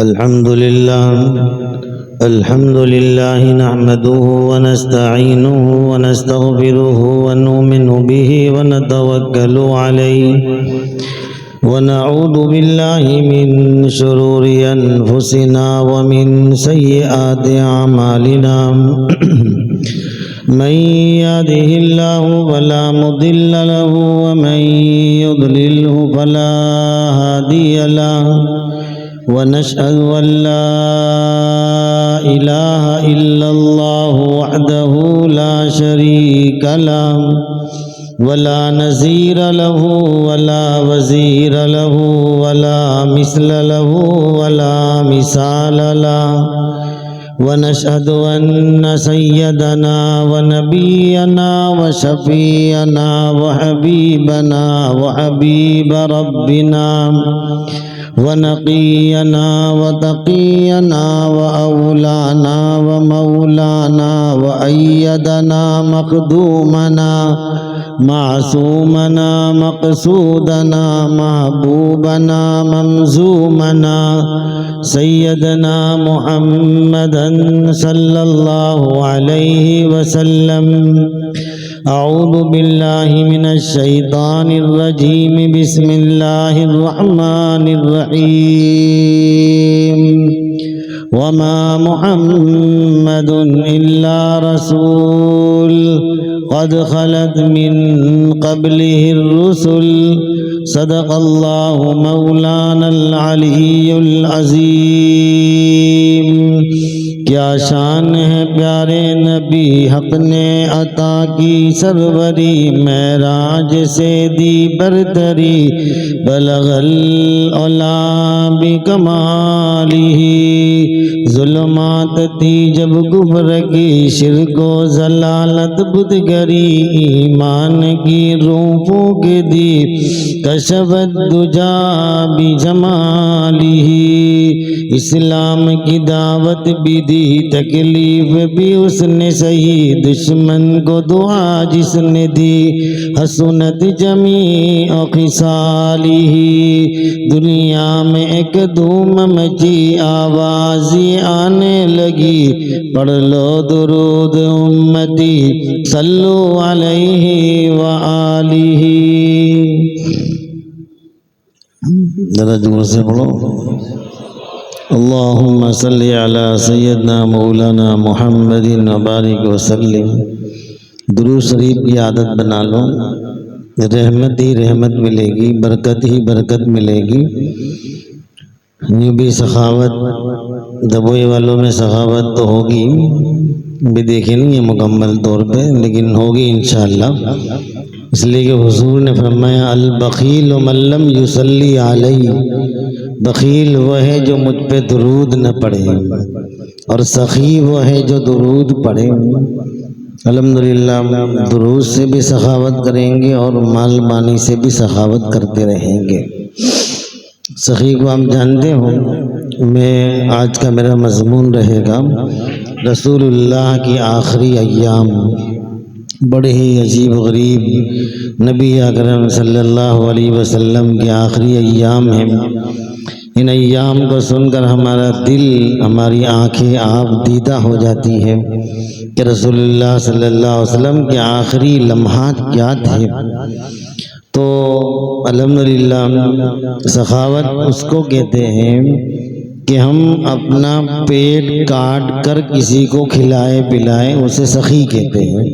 الحمد لله نحمده ونستعينه ونستغفره ونؤمن به ونتوكل عليه ونعوذ بالله من شرور أنفسنا ومن سيئات أعمالنا من يهده الله فلا مضل له ومن يضلله فلا هادي له ونشهد أن لا إله إلا الله وحده لا شريك له ولا نظير له ولا وزير له ولا مثل له ولا مثال له ونشهد أن سيدنا ونبينا وشفيعنا وحبيبنا وحبيب ربنا ونقينا وتقينا وأولانا ومولانا وأيدنا مخدومنا معصومنا مقصودنا محبوبنا ممزومنا سيدنا محمدا صلى الله عليه وسلم. أعوذ بالله من الشيطان الرجيم. بسم الله الرحمن الرحيم. وما محمد إلا رسول قد خلت من قبله الرسل. صدق الله مولانا العلی العظیم. کیا شان ہے پیارے نبی حق نے عطا کی سروری، معراج سے دی برتری بلغ العلا بکمالہ. ظلمات تھی جب کفر کی، شرک و ضلالت بدگری، ایمان کی روح پھونک دی کشف الدجا بجمالہ. اسلام کی دعوت بھی دی، تکلیف بھی اس نے سہی، دشمن کو دعا جس نے دی حسنت جمیع خصالہ. دنیا میں ایک دھوم مچی، آوازی آنے لگی، پڑھ لو درود امتی صلو علیہ وآلہ. ذرا زور سے پڑھو. اللہم صلی علی سیدنا مولانا محمد وبارک وسلم. درود شریف کی عادت بنا لو، رحمت ہی رحمت ملے گی، برکت ہی برکت ملے گی. یوں بھی سخاوت دبوئی والوں میں سخاوت تو ہوگی بھی، دیکھیں نہیں ہے مکمل طور پہ، لیکن ہوگی انشاءاللہ. اس لیے کہ حضور نے فرمایا البخیل من لم یصلی علی. بخیل وہ ہے جو مجھ پہ درود نہ پڑھے، اور سخی وہ ہے جو درود پڑھے. الحمدللہ درود سے بھی سخاوت کریں گے اور مال بانی سے بھی سخاوت کرتے رہیں گے. سخی کو ہم جانتے ہو. آج کا میرا مضمون رہے گا رسول اللہ کی آخری ایام. بڑے ہی عجیب و غریب نبی اکرم صلی اللہ علیہ وسلم کے آخری ایام ہیں. ان ایام کو سن کر ہمارا دل، ہماری آنکھیں آپ دیدہ ہو جاتی ہے کہ رسول اللہ صلی اللہ علیہ وسلم کے آخری لمحات کیا تھے. تو الحمدللہ سخاوت اس کو کہتے ہیں کہ ہم اپنا پیٹ کاٹ کر کسی کو کھلائے پلائے، اسے سخی کہتے ہیں.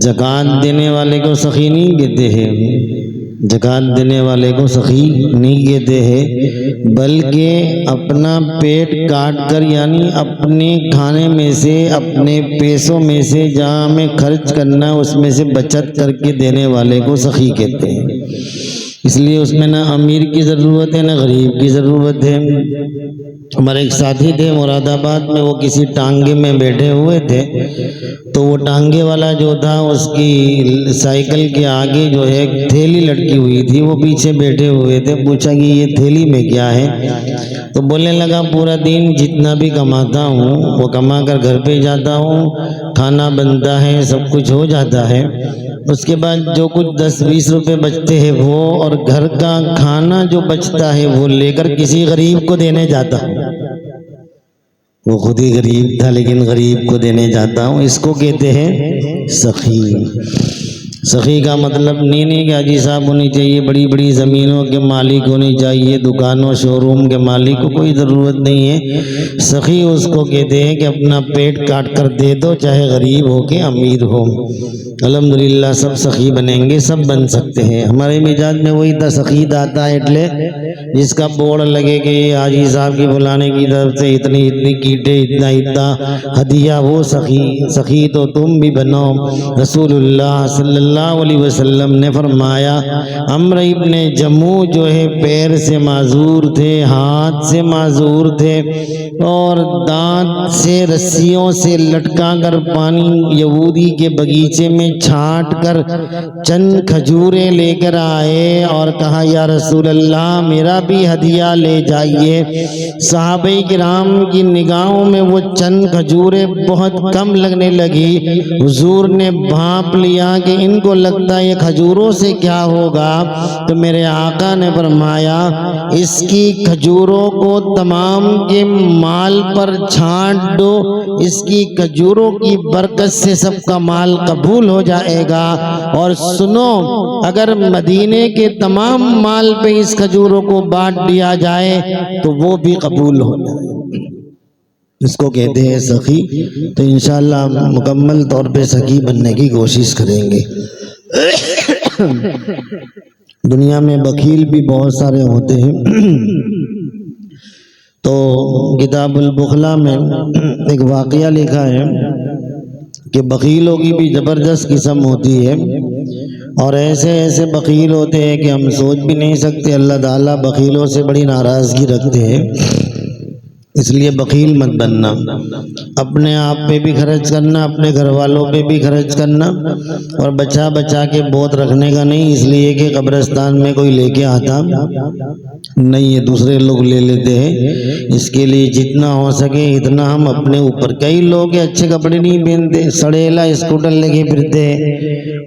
زکوٰۃ دینے والے کو سخی نہیں کہتے ہیں، زکوٰۃ دینے والے کو سخی نہیں کہتے ہیں، بلکہ اپنا پیٹ کاٹ کر، یعنی اپنے کھانے میں سے، اپنے پیسوں میں سے جہاں ہمیں خرچ کرنا اس میں سے بچت کر کے دینے والے کو سخی کہتے ہیں. اس لیے اس میں نہ امیر کی ضرورت ہے نہ غریب کی ضرورت ہے. ہمارے ایک ساتھی تھے مراد آباد میں، وہ کسی ٹانگے میں بیٹھے ہوئے تھے، تو وہ ٹانگے والا جو تھا اس کی سائیکل کے آگے جو ہے ایک تھیلی لٹکی ہوئی تھی، وہ پیچھے بیٹھے ہوئے تھے. پوچھا کہ یہ تھیلی میں کیا ہے؟ تو بولنے لگا پورا دن جتنا بھی کماتا ہوں وہ کما کر گھر پہ جاتا ہوں، کھانا بنتا ہے، سب کچھ ہو جاتا ہے، اس کے بعد جو کچھ 10-20 روپے بچتے ہیں وہ، اور گھر کا کھانا جو بچتا ہے وہ لے کر کسی غریب کو دینے جاتا ہوں. وہ خود ہی غریب تھا لیکن غریب کو دینے جاتا ہوں. اس کو کہتے ہیں سخی. سخی کا مطلب نہیں کہ حاجی صاحب ہونی چاہیے، بڑی بڑی زمینوں کے مالک ہونی چاہیے، دکانوں شو روم کے مالک کو کوئی ضرورت نہیں ہے. سخی اس کو کہتے ہیں کہ اپنا پیٹ کاٹ کر دے دو، چاہے غریب ہو کہ امیر ہو. الحمدللہ سب سخی بنیں گے، سب بن سکتے ہیں. ہمارے مزاج میں وہی تھا، سخی داتا اٹلے جس کا بورڈ لگے کہ یہ حاجی صاحب کی بلانے کی طرف سے اتنی اتنی کیٹیں، اتنا اتنا ہدیہ، وہ سخی. سخی تو تم بھی بنو. رسول اللہ صلی اللہ علیہ وسلم نے فرمایا، عمرو ابن جموح جو ہے پیر سے معذور تھے، ہاتھ سے معذور تھے، اور دانت سے رسیوں سے لٹکا کر پانی یہودی کے بغیچے میں چھانٹ کر چند کھجوریں لے کر آئے اور کہا یا رسول اللہ میرا بھی ہدیہ لے جائیے. صحابہ کرام کی نگاہوں میں وہ چند کھجوریں بہت کم لگنے لگی. حضور نے بھانپ لیا کہ ان کو لگتا ہے یہ کھجوروں سے کیا ہوگا، تو میرے آقا نے فرمایا اس کی کھجوروں کو تمام کے مال پر چھانٹ دو، اس کی کھجوروں کی برکت سے سب کا مال قبول ہو جائے گا. اور سنو، اگر مدینے کے تمام مال پہ اس کھجوروں کو بانٹ دیا جائے تو وہ بھی قبول ہو جائے. اس کو کہتے ہیں سخی. تو انشاءاللہ ہم مکمل طور پہ سخی بننے کی کوشش کریں گے. دنیا میں بخیل بھی بہت سارے ہوتے ہیں. تو کتاب البخلا میں ایک واقعہ لکھا ہے کہ بخیلوں کی بھی زبردست قسم ہوتی ہے، اور ایسے ایسے بخیل ہوتے ہیں کہ ہم سوچ بھی نہیں سکتے. اللہ تعالیٰ بخیلوں سے بڑی ناراضگی رکھتے ہیں. اس لیے بخیل مت بننا. اپنے آپ پہ بھی خرچ کرنا، اپنے گھر والوں پہ بھی خرچ کرنا، اور بچا بچا کے بہت رکھنے کا نہیں، اس لیے کہ قبرستان میں کوئی لے کے آتا نہیں ہے، دوسرے لوگ لے لیتے ہیں. اس کے لیے جتنا ہو سکے اتنا ہم اپنے اوپر. کئی لوگ اچھے کپڑے نہیں پہنتے، سڑیلا اسکوٹر لے کے پھرتے ہیں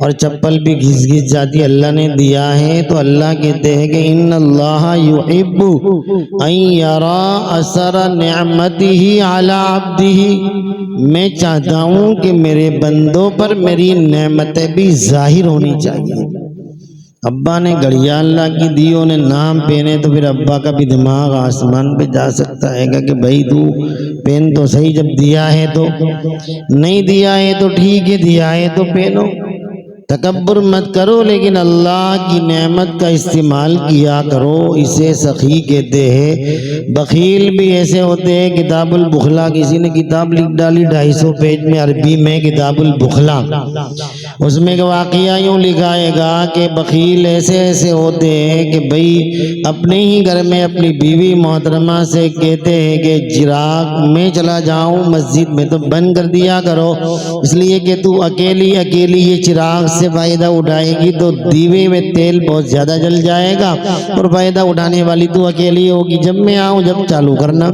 اور چپل بھی گھس گھس جاتی. اللہ نے دیا ہے تو اللہ کہتے ہیں کہ ان اللہ یحب ان یرا اثر نعمتہ علی عبدہ، میں چاہتا ہوں کہ میرے بندوں پر میری نعمتیں بھی ظاہر ہونی چاہیے. ابا نے گھڑیاں اللہ کی دی، انہیں نام پہنے، تو پھر ابا کا بھی دماغ آسمان پہ جا سکتا ہے کہ بھائی تو پہن تو صحیح، جب دیا ہے تو. نہیں دیا ہے تو ٹھیک ہے، دیا ہے تو پہنو. تکبر مت کرو، لیکن اللہ کی نعمت کا استعمال کیا کرو. اسے سخی کہتے ہیں. بخیل بھی ایسے ہوتے ہیں. کتاب البخلا کسی نے کتاب لکھ ڈالی 250 پیج میں عربی میں، کتاب البخلا. اس میں واقعہ یوں لکھائے گا کہ بخیل ایسے ایسے ہوتے ہیں کہ بھئی اپنے ہی گھر میں اپنی بیوی محترمہ سے کہتے ہیں کہ چراغ میں چلا جاؤں مسجد میں تو بند کر دیا کرو، اس لیے کہ تو اکیلی یہ چراغ سے فائدہ اٹھائے گی تو دیوے میں تیل بہت زیادہ جل جائے گا، اور فائدہ اٹھانے والی تو اکیلی ہوگی. جب میں آؤں جب چالو کرنا.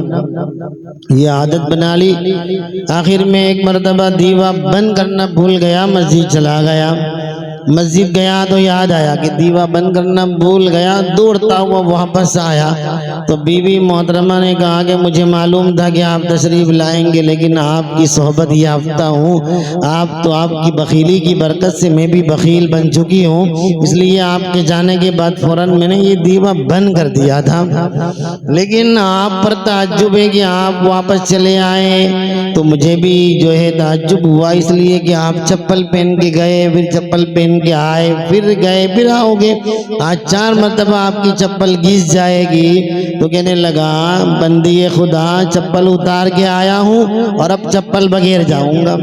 یہ عادت بنا لی. آخر میں ایک مرتبہ دیوا بند کرنا بھول گیا، مسجد چلا گیا. مسجد گیا تو یاد آیا کہ دیوا بند کرنا بھول گیا. دوڑتا ہوا واپس آیا تو بیوی محترمہ نے کہا کہ مجھے معلوم تھا کہ آپ تشریف لائیں گے، لیکن آپ کی صحبت یافتہ ہوں. آپ کی بخیلی کی برکت سے میں بھی بخیل بن چکی ہوں، اس لیے آپ کے جانے کے بعد فوراً میں نے یہ دیوا بند کر دیا تھا. لیکن آپ پر تعجب ہے کہ آپ واپس چلے آئے، تو مجھے بھی جو ہے تعجب ہوا، اس لیے کہ آپ چپل پہن کے گئے، پھر چپل پہن کے آئے، پھر گئے، پھر آؤ گے. آج 4 مرتبہ آپ کی چپل گھس جائے گی. تو کہنے لگا بندی خدا، چپل اتار کے آیا ہوں اور اب چپل بغیر جاؤں گا.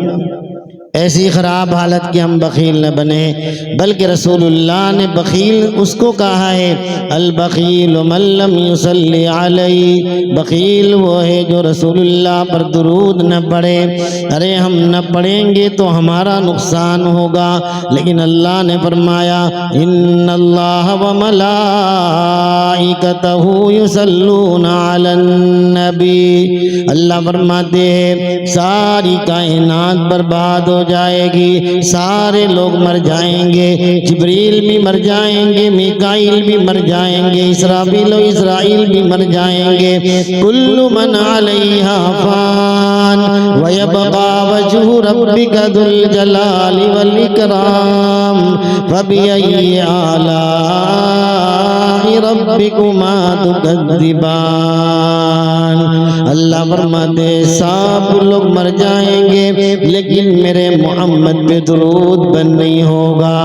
ایسی خراب حالت کی ہم بخیل نہ بنے، بلکہ رسول اللہ نے بخیل اس کو کہا ہے البخیل من لم یصلی علی، بخیل وہ ہے جو رسول اللہ پر درود نہ پڑھے. ارے ہم نہ پڑھیں گے تو ہمارا نقصان ہوگا، لیکن اللہ نے فرمایا ان اللہ وملائکتہ یصلون علی النبی. اللہ فرماتے ہیں ساری کائنات برباد ہو ہو جائے گی، سارے لوگ مر جائیں گے، جبریل بھی مر جائیں گے، میکائیل بھی مر جائیں گے، اسرافیل و اسرائیل بھی مر جائیں گے، کل من علیہا فان ویبقى وجہ ربک ذو الجلال والاکرام فبأي آلاء ربکما تکذبان۔ اللہ فرماتے سب لوگ مر جائیں گے لیکن میرے محمد پہ درود بند نہیں ہوگا،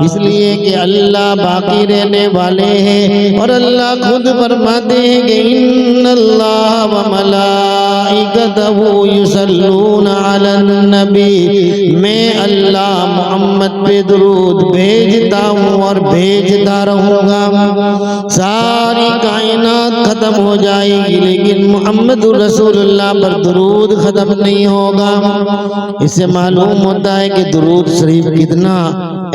اس لیے کہ اللہ باقی رہنے والے ہیں، اور اللہ خود فرماتے ہیں کہ ان اللہ وملائکتہ یصلون علی النبی، میں اللہ محمد پہ درود بھیجتا ہوں اور بھیجتا رہوں گا۔ ساری کائنات ختم ہو جائے گی لیکن محمد رسول اللہ پر درود ختم نہیں ہوگا۔ اس سے معلوم ہوتا ہے کہ درود شریف کتنا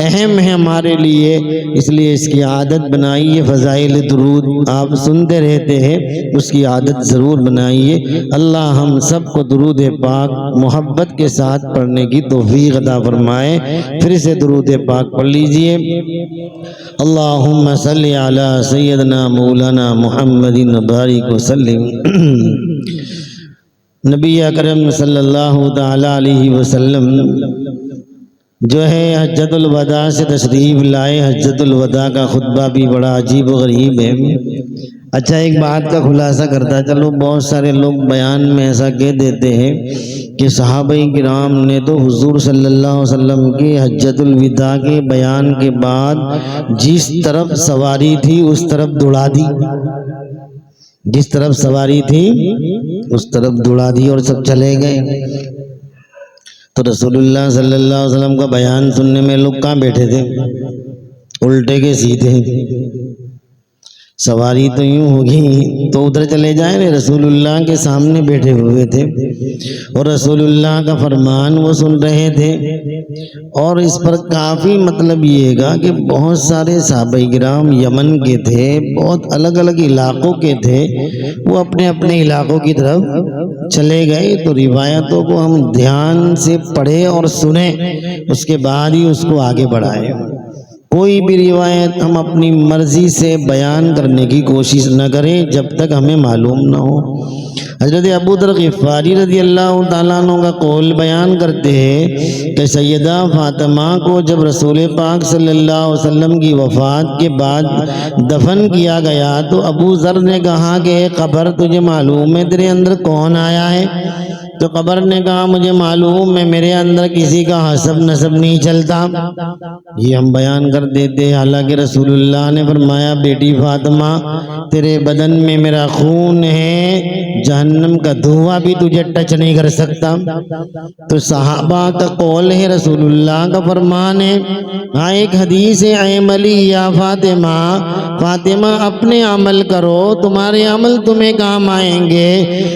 اہم ہے ہمارے لیے، اس لیے اس کی عادت بنائیے، فضائل درود آپ سنتے رہتے ہیں، اس کی عادت ضرور بنائیے۔ اللہ ہم سب کو درود پاک محبت کے ساتھ پڑھنے کی توفیق عطا فرمائے۔ پھر سے درود پاک پڑھ لیجئے۔ اللہم صلی علی سیدنا مولانا محمد بارک وسلم۔ نبی اکرم صلی اللہ تعالی علیہ وسلم جو ہے حجۃ الوداع سے تشریف لائے۔ حجۃ الوداع کا خطبہ بھی بڑا عجیب و غریب ہے۔ اچھا ایک بات کا خلاصہ کرتا چلو، بہت سارے لوگ بیان میں ایسا کہہ دیتے ہیں کہ صحابہ کرام نے تو حضور صلی اللہ علیہ وسلم کے حجۃ الوداع کے بیان کے بعد جس طرف سواری تھی اس طرف دوڑا دی، جس طرف سواری تھی اس طرف دوڑا دی اور سب چلے گئے۔ تو رسول اللہ صلی اللہ علیہ وسلم کا بیان سننے میں لوگ کہاں بیٹھے تھے؟ الٹے کے سیدھے۔ سواری تو یوں ہوگی تو ادھر چلے جائیں، رسول اللہ کے سامنے بیٹھے ہوئے تھے اور رسول اللہ کا فرمان وہ سن رہے تھے۔ اور اس پر کافی مطلب یہ گا کہ بہت سارے صحابہ کرام یمن کے تھے، بہت الگ الگ علاقوں کے تھے، وہ اپنے اپنے علاقوں کی طرف چلے گئے۔ تو روایتوں کو ہم دھیان سے پڑھیں اور سنیں، اس کے بعد ہی اس کو آگے بڑھائیں۔ کوئی بھی روایت ہم اپنی مرضی سے بیان کرنے کی کوشش نہ کریں جب تک ہمیں معلوم نہ ہو۔ حضرت ابو ذر غفاری رضی اللہ تعالیٰ عنہ کا قول بیان کرتے ہیں کہ سیدہ فاطمہ کو جب رسول پاک صلی اللہ علیہ وسلم کی وفات کے بعد دفن کیا گیا تو ابو ذر نے کہا کہ اے قبر تجھے معلوم ہے تیرے اندر کون آیا ہے؟ تو قبر نے کہا مجھے معلوم ہے میرے اندر کسی کا حسب نسب نہیں چلتا۔ یہ ہم بیان کر دیتے، حالانکہ رسول اللہ نے فرمایا بیٹی فاطمہ تیرے بدن میں میرا خون ہے، جہنم کا دھواں بھی تجھے ٹچ نہیں کر سکتا۔ تو صحابہ کا قول ہے، رسول اللہ کا فرمان ہے۔ ہاں ایک حدیث ہے، اے عملی یا فاطمہ، فاطمہ اپنے عمل کرو تمہارے عمل تمہیں کام آئیں گے۔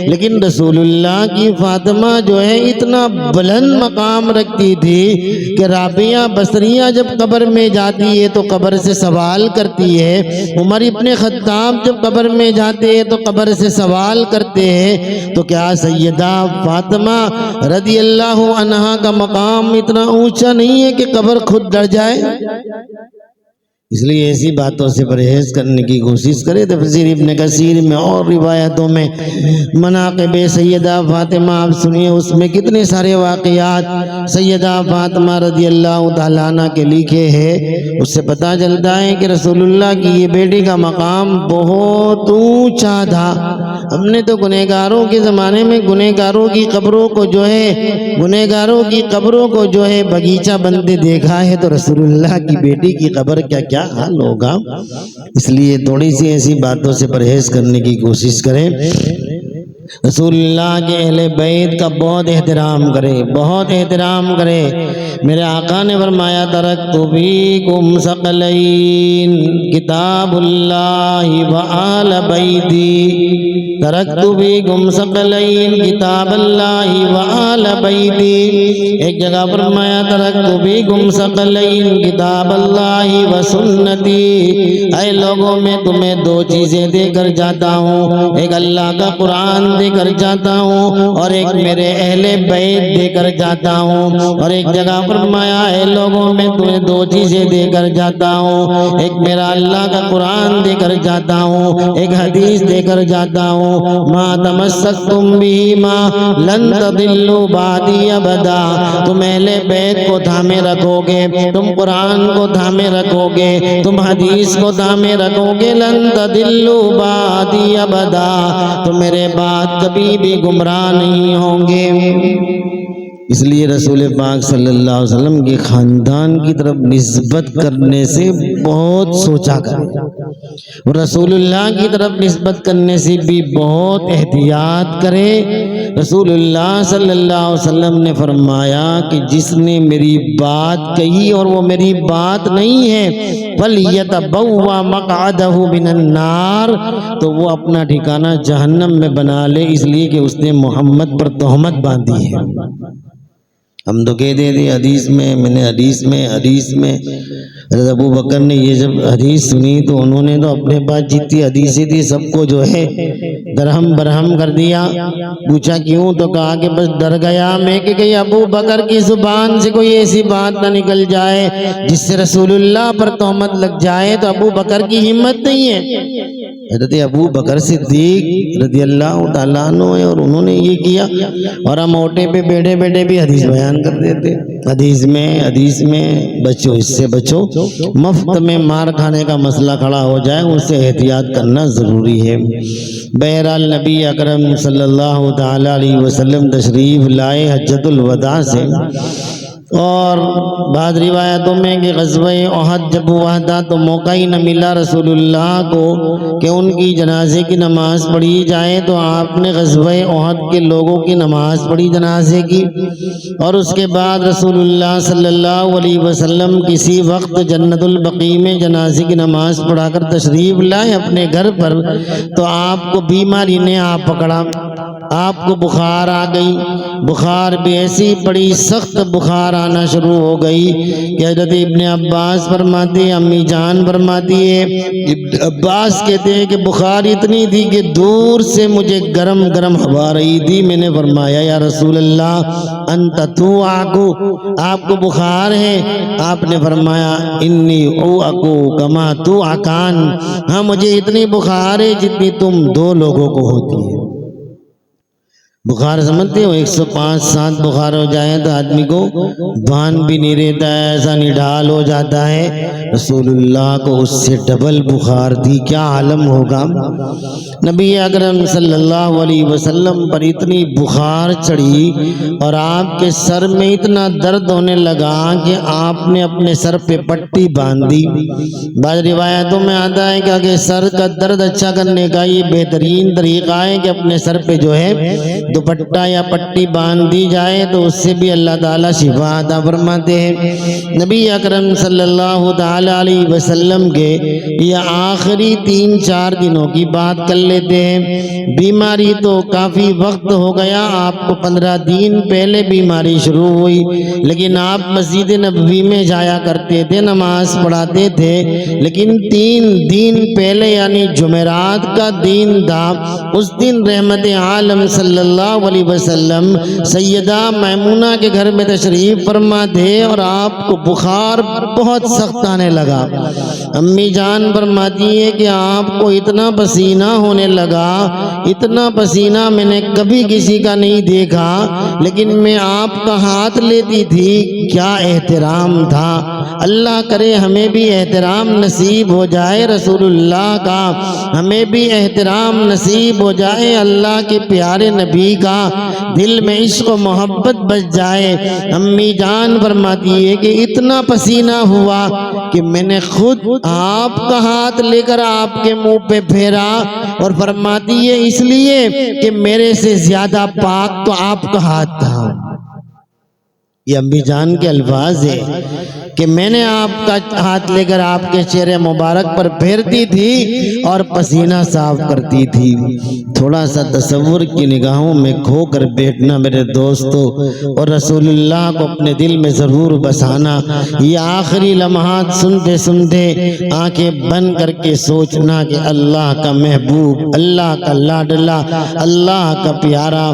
لیکن رسول اللہ کی فاطمہ جو ہے اتنا بلند مقام رکھتی تھی کہ رابعہ بصریہ جب قبر میں جاتی ہے تو قبر سے سوال کرتی ہے، عمر ابن خطاب جب قبر میں جاتے ہیں تو قبر سے سوال کرتے ہیں۔ تو کیا سیدہ فاطمہ رضی اللہ عنہا کا مقام اتنا اونچا نہیں ہے کہ قبر خود ڈر جائے؟ اس لیے ایسی باتوں سے پرہیز کرنے کی کوشش کرے۔ تفسیر ابن کثیر میں اور روایتوں میں مناقب سیدہ فاطمہ آپ سنیے، اس میں کتنے سارے واقعات سیدہ فاطمہ رضی اللہ تعالیٰ عنہ کے لکھے ہیں۔ اس سے پتہ چلتا ہے کہ رسول اللہ کی یہ بیٹی کا مقام بہت اونچا تھا۔ ہم نے تو گنہگاروں کے زمانے میں گنہگاروں کی قبروں کو جو ہے باغیچہ بنتے دیکھا ہے، تو رسول اللہ کی بیٹی کی قبر کیا حال ہوگا۔ اس لیے تھوڑی سی ایسی باتوں سے پرہیز کرنے کی کوشش کریں۔ رسول اللہ کے اہل بیت کا بہت احترام کرے، بہت احترام کرے۔ میرے آقا نے فرمایا ترکت فیکم ثقلین کتاب اللہ و آل بیتی، ترکت فیکم ثقلین کتاب اللہ و آل بیتی۔ ایک جگہ فرمایا ترکت فیکم ثقلین کتاب اللہ و سنتی، اے لوگوں میں تمہیں دو چیزیں دے کر جاتا ہوں، ایک اللہ کا قرآن دے کر جاتا ہوں اور ایک میرے اہل بیت دے کر جاتا ہوں، اور ایک جگہ فرمایا اے لوگوں میں تمہیں دو چیزیں دے کر جاتا ہوں، ایک میرا اللہ کا قرآن دے کر جاتا ہوں، ایک حدیث دے کر جاتا ہوں، ما تمسکتم بہما لن تضلوا بعدی ابدا، تم اہل بیت کو تھامے رکھو گے، تم قرآن کو تھامے رکھو گے، تم حدیث کو تھامے رکھو گے، لن تضلوا بعدی ابدا، تو میرے بعد کبھی بھی گمراہ نہیں ہوں گے۔ اس لیے رسول پاک صلی اللہ علیہ وسلم کے خاندان کی طرف نسبت کرنے سے بہت سوچا کرے، اور رسول اللہ کی طرف نسبت کرنے سے بھی بہت احتیاط کرے۔ رسول اللہ صلی اللہ علیہ وسلم نے فرمایا کہ جس نے میری بات کہی اور وہ میری بات نہیں ہے فَلْيَتَبَوَّأْ مَقْعَدَهُ مِنَ النَّارِ، تو وہ اپنا ٹھکانہ جہنم میں بنا لے، اس لیے کہ اس نے محمد پر تہمت باندھی ہے۔ ہم تو کہہ دے حدیث میں، میں نے حدیث میں حضرت ابو بکر نے یہ جب حدیث سنی تو انہوں نے تو اپنے پاس جتنی حدیثیں تھی سب کو جو ہے درہم برہم کر دیا۔ پوچھا کیوں؟ تو کہا کہ بس ڈر گیا میں کہ کہیں ابو بکر کی زبان سے کوئی ایسی بات نہ نکل جائے جس سے رسول اللہ پر تہمت لگ جائے، تو ابو بکر کی ہمت نہیں ہے۔ حضرت ابو بکر صدیق رضی اللہ تعالیٰ عنہ ہے اور انہوں نے یہ کیا، اور ہم اوٹے پہ بیٹھے بیٹھے بھی حدیث بیان کر دیتے، حدیث میں بچو، اس سے بچو، مفت میں مار کھانے کا مسئلہ کھڑا ہو جائے اس سے احتیاط کرنا ضروری ہے۔ بہرحال نبی اکرم صلی اللہ تعالیٰ علیہ وسلم تشریف لائے حجۃ الوداع سے، اور بعض روایتوں میں کہ غزوہ احد جب ہوا تھا تو موقع ہی نہ ملا رسول اللہ کو کہ ان کی جنازے کی نماز پڑھی جائے، تو آپ نے غزوہ احد کے لوگوں کی نماز پڑھی جنازے کی، اور اس کے بعد رسول اللہ صلی اللہ علیہ وسلم کسی وقت جنت البقیع میں جنازے کی نماز پڑھا کر تشریف لائے اپنے گھر پر، تو آپ کو بیماری نے پکڑا، آپ کو بخار آ گئی، بخار بھی ایسی بڑی سخت بخار آنا شروع ہو گئی کہ حضرت ابن عباس فرماتے ہیں، امی جان فرماتی ہے، ابن عباس کہتے ہیں کہ بخار اتنی تھی کہ دور سے مجھے گرم گرم ہوا آ رہی تھی۔ میں نے فرمایا یا رسول اللہ انت توعکو، آپ کو بخار ہے؟ آپ نے فرمایا انی اوعکو کما توعکان، ہاں مجھے اتنی بخار ہے جتنی تم دو لوگوں کو ہوتی ہے۔ بخار سمجھتے ہو 105-107 بخار ہو جائے تو آدمی کو بھان بھی نہیں رہتا ہے، ایسا نڈھال ہو جاتا ہے۔ رسول اللہ کو اس سے ڈبل بخار تھی، کیا عالم ہوگا۔ نبی اکرم صلی اللہ علیہ وسلم پر اتنی بخار چڑھی اور آپ کے سر میں اتنا درد ہونے لگا کہ آپ نے اپنے سر پہ پٹی باندھی۔ بعض روایتوں میں آتا ہے کہ سر کا درد اچھا کرنے کا یہ بہترین طریقہ ہے کہ اپنے سر پہ جو ہے دوپٹہ یا پٹی باندھ دی جائے تو اس سے بھی اللہ تعالیٰ شفا عطا فرماتے ہیں۔ نبی اکرم صلی اللہ تعالیٰ علیہ وسلم کے یہ آخری 3-4 دنوں کی بات کر لیتے ہیں۔ بیماری تو کافی وقت ہو گیا، آپ کو 15 دن پہلے بیماری شروع ہوئی، لیکن آپ مسجد نبوی میں جایا کرتے تھے، نماز پڑھاتے تھے، لیکن 3 دن پہلے یعنی جمعرات کا دن تھا، اس دن رحمت عالم صلی اللہ علیہ وسلم سیدہ میمونہ کے گھر میں تشریف فرما تھے اور آپ کو بخار بہت سخت آنے لگا۔ امی جان فرماتی ہے کہ آپ کو اتنا پسینہ ہونے لگا، اتنا پسینہ میں نے کبھی کسی کا نہیں دیکھا، لیکن میں آپ کا ہاتھ لیتی تھی، کیا احترام تھا۔ اللہ کرے ہمیں بھی احترام نصیب ہو جائے رسول اللہ کا، ہمیں بھی احترام نصیب ہو جائے اللہ کے پیارے نبی کا، دل میں عشق و محبت بچ جائے۔ امی جان فرماتی ہے کہ اتنا پسینہ ہوا کہ میں نے خود آپ کا ہاتھ لے کر آپ کے منہ پہ پھیرا، اور فرماتی ہے اس لیے کہ میرے سے زیادہ پاک تو آپ کا ہاتھ تھا۔ یہ امی جان کے الفاظ ہیں کہ میں نے آپ کا ہاتھ لے کر آپ کے چہرے مبارک پر پھیرتی تھی اور پسینہ صاف کرتی تھی۔ تھوڑا سا تصور کی نگاہوں میں کھو کر بیٹھنا میرے دوستو، اور رسول اللہ کو اپنے دل میں ضرور بسانا۔ یہ آخری لمحات سنتے سنتے آنکھیں بند کر کے سوچنا کہ اللہ کا محبوب، اللہ کا لاڈلا، اللہ کا پیارا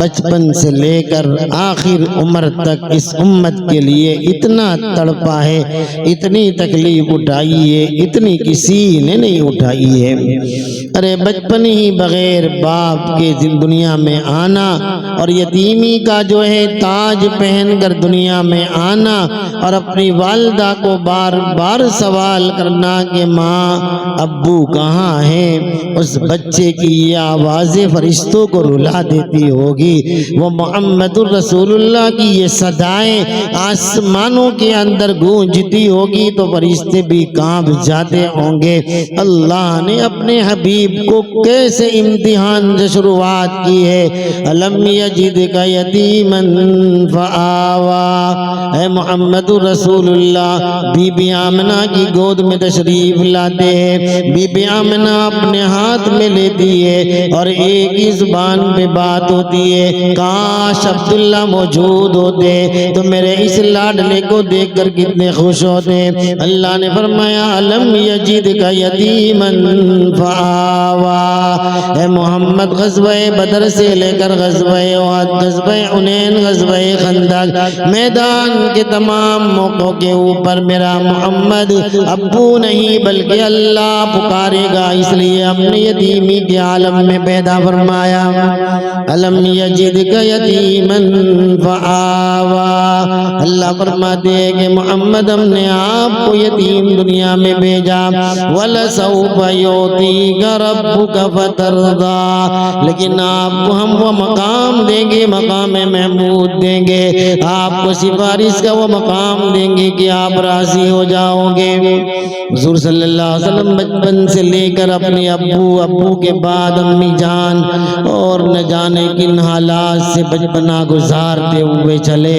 بچپن سے لے کر آخر عمر تک اس امت کے لیے اتنا تڑپا ہے، اتنی تکلیف اٹھائی ہے، اتنی کسی نے نہیں اٹھائی ہے۔ ارے بچپن ہی بغیر باپ کے دنیا میں آنا اور یتیمی کا جو ہے تاج پہن کر دنیا میں آنا اور اپنی والدہ کو بار بار سوال کرنا کہ ماں ابو کہاں ہیں، اس بچے کی یہ آوازیں فرشتوں کو رلا دیتی ہوگی، وہ محمد الرسول اللہ کی یہ صدائیں آسمانوں کے اندر گونجتی ہوگی تو فرشتے بھی کانپ جاتے ہوں گے۔ اللہ نے اپنے حبیب کو کیسے امتحان سے شروعات کی ہے، الم یجدک یتیما فآوا۔ اے محمد رسول اللہ بی بی آمنہ کی گود میں تشریف لاتے ہیں، بی بی آمنہ اپنے ہاتھ میں لیتی ہے اور ایک ہی زبان پہ بات ہوتی ہے، کاش عبداللہ موجود ہوتے تو میرے اس لاڈلے کو دیکھ کر کتنے خوش ہوتے۔ اللہ نے فرمایا الم یجدک یتیما فآوا۔ اے محمد غزوہ بدر سے لے کر غزوہ احد، غزوہ حنین، غزوہ خندق، میدان کے تمام موقعوں کے اوپر میرا محمد ابو نہیں بلکہ اللہ پکارے گا، اس لیے اپنے یتیمی کے عالم میں پیدا فرمایا الم یجدک یتیما فآوا۔ اللہ فرماتے ہیں کہ محمد ہم نے آپ کو یتیم دنیا میں بھیجا، وَلَسَوْفَ يُعْطِيكَ رَبُّكَ فَتَرْضَىٰ، لیکن آپ کو ہم وہ مقام دیں گے، مقام محمود دیں گے، آپ کو سفارش کا وہ مقام دیں گے کہ آپ راضی ہو جاؤ گے۔ حضور صلی اللہ علیہ وسلم بچپن سے لے کر اپنے ابو کے بعد امی جان اور نہ جانے کن حالات سے بچپنا گزارتے ہوئے چلے۔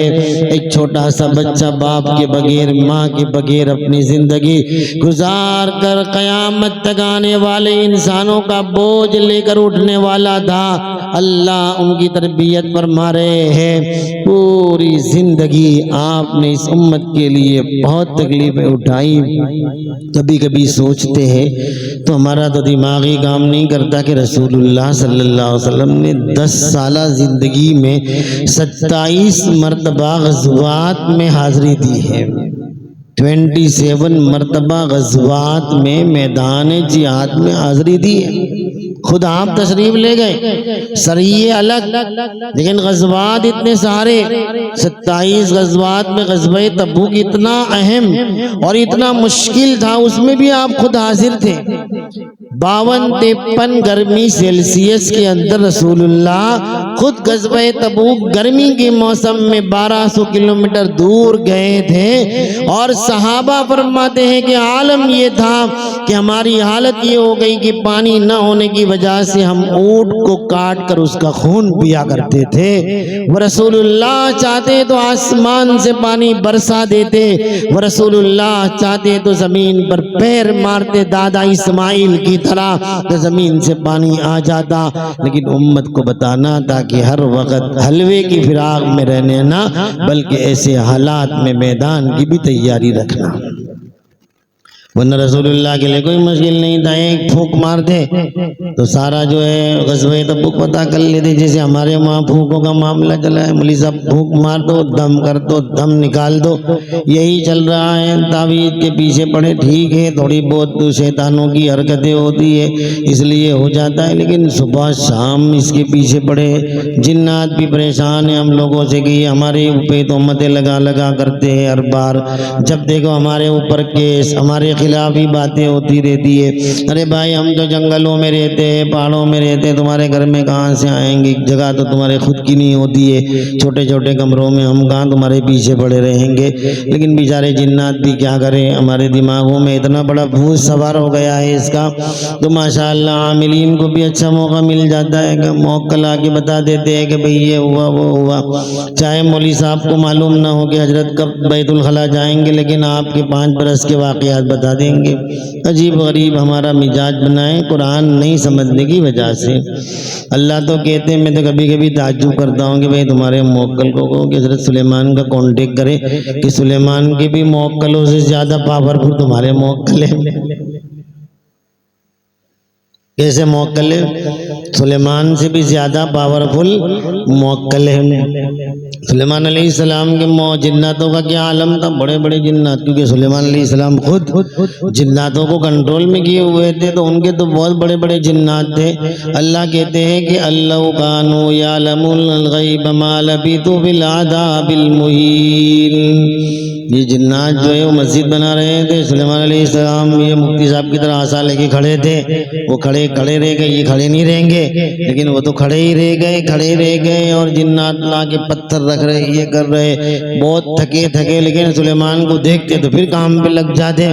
ایک چھوٹا سا بچہ باپ کے بغیر، ماں کے بغیر اپنی زندگی گزار کر قیامت تک آنے والے انسانوں کا بوجھ لے کر اٹھنے والا تھا۔ اللہ ان کی تربیت فرما رہے ہیں، پوری زندگی آپ نے اس امت کے لیے بہت تکلیفیں اٹھائی۔ کبھی کبھی سوچتے ہیں تو ہمارا تو دماغی کام نہیں کرتا کہ رسول اللہ صلی اللہ علیہ وسلم نے 10 سالہ زندگی میں 27 مرتبہ غزوات میں حاضری دی ہے، 27 مرتبہ غزوات میں میدان جہاد میں حاضری دی ہے۔ خود آپ تشریف لے گئے، سریے الگ، لیکن غزوات اتنے سارے، 27 غزوات میں غزوہ تبوک اتنا اہم اور اتنا مشکل تھا، اس میں بھی آپ خود حاضر تھے۔ 52-53 گرمی سیلسیس کے اندر رسول اللہ خود غزوہ تبوک گرمی کے موسم میں 1200 کلومیٹر دور گئے تھے، اور صحابہ فرماتے ہیں کہ عالم یہ تھا کہ ہماری حالت یہ ہو گئی کہ پانی نہ ہونے کی وجہ سے ہم اونٹ کو کاٹ کر اس کا خون پیا کرتے تھے، وہ رسول اللہ چاہتے تو آسمان سے پانی برسا دیتے، وہ رسول اللہ چاہتے تو زمین پر پیر مارتے دادا اسماعیل کی طرح تو زمین سے پانی آ جاتا، لیکن امت کو بتانا تھا کہ ہر وقت حلوے کی فراق میں رہنے نہ بلکہ ایسے حالات میں میدان کی بھی تیاری رکھنا۔ ورنہ رسول اللہ کے لیے کوئی مشکل نہیں تھا، ایک پھونک مارتے تو سارا جو ہے غزوہ تبوک پتہ کر لیتے، جیسے ہمارے وہاں پھونکوں کا معاملہ چلا ہے، مولوی صاحب پھونک مار دو، دم کر دو، دم نکال دو، یہی چل رہا ہے۔ تعویذ کے پیچھے پڑے، ٹھیک ہے تھوڑی بہت شیطانوں کی حرکتیں ہوتی ہے اس لیے ہو جاتا ہے، لیکن صبح شام اس کے پیچھے پڑے۔ جنات بھی پریشان ہیں ہم لوگوں سے کہ یہ ہمارے اوپر تہمتیں لگا کرتے ہیں، ہر بار جب دیکھو ہمارے اوپر کیس، ہمارے خلاف ہی باتیں ہوتی رہتی ہے. ارے بھائی ہم تو جنگلوں میں رہتے ہیں, پہاڑوں میں رہتے ہیں, تمہارے گھر میں کہاں سے آئیں گے؟ جگہ تو تمہارے خود کی نہیں ہوتی ہے, چھوٹے چھوٹے کمروں میں ہم کہاں تمہارے پیچھے پڑے رہیں گے. لیکن بیچارے جنات بھی کیا کریں, ہمارے دماغوں میں اتنا بڑا بھوت سوار ہو گیا ہے اس کا. تو ماشاءاللہ عاملین کو بھی اچھا موقع مل جاتا ہے کہ موکل آ کے بتا دیتے ہیں کہ بھئی یہ ہوا وہ ہوا. چاہے مولوی صاحب کو معلوم نہ ہو کہ حضرت کب بیت الخلا جائیں گے, لیکن آپ کے 5 برس کے واقعات بتا دیں گے. عجیب غریب ہمارا مزاج بنا ہے قرآن نہیں سمجھنے کی وجہ سے. اللہ تو کہتے ہیں, میں تو کبھی کبھی تعجب کرتا ہوں کہ بھئی تمہارے موکل کو کہو کہ حضرت سلیمان کا کانٹیکٹ کرے کہ سلیمان کے بھی موکلوں سے زیادہ پاورفل تمہارے موکل ہیں. کیسے موکل ہے؟ سلیمان سے بھی زیادہ پاورفل موکل ہے. سلیمان علیہ السلام کے جناتوں کا کیا عالم تھا, بڑے بڑے جنات, کیونکہ سلیمان علیہ السلام خود جناتوں کو کنٹرول میں کیے ہوئے تھے, تو ان کے تو بہت بڑے بڑے جنات تھے. اللہ کہتے ہیں کہ اللہ کانوا یعلمون الغیب ما لبثوا فی العذاب المہین. یہ جنات جو ہے وہ مسجد بنا رہے تھے, سلیمان علیہ السلام یہ مفتی صاحب کی طرح عصا لے کے کھڑے تھے, وہ کھڑے رہ گئے, یہ کھڑے نہیں رہیں گے, لیکن وہ تو کھڑے ہی رہ گئے. اور جنات لا کے پتھر رکھ رہے, یہ کر رہے, بہت تھکے, لیکن سلیمان کو دیکھتے تو پھر کام پہ لگ جاتے.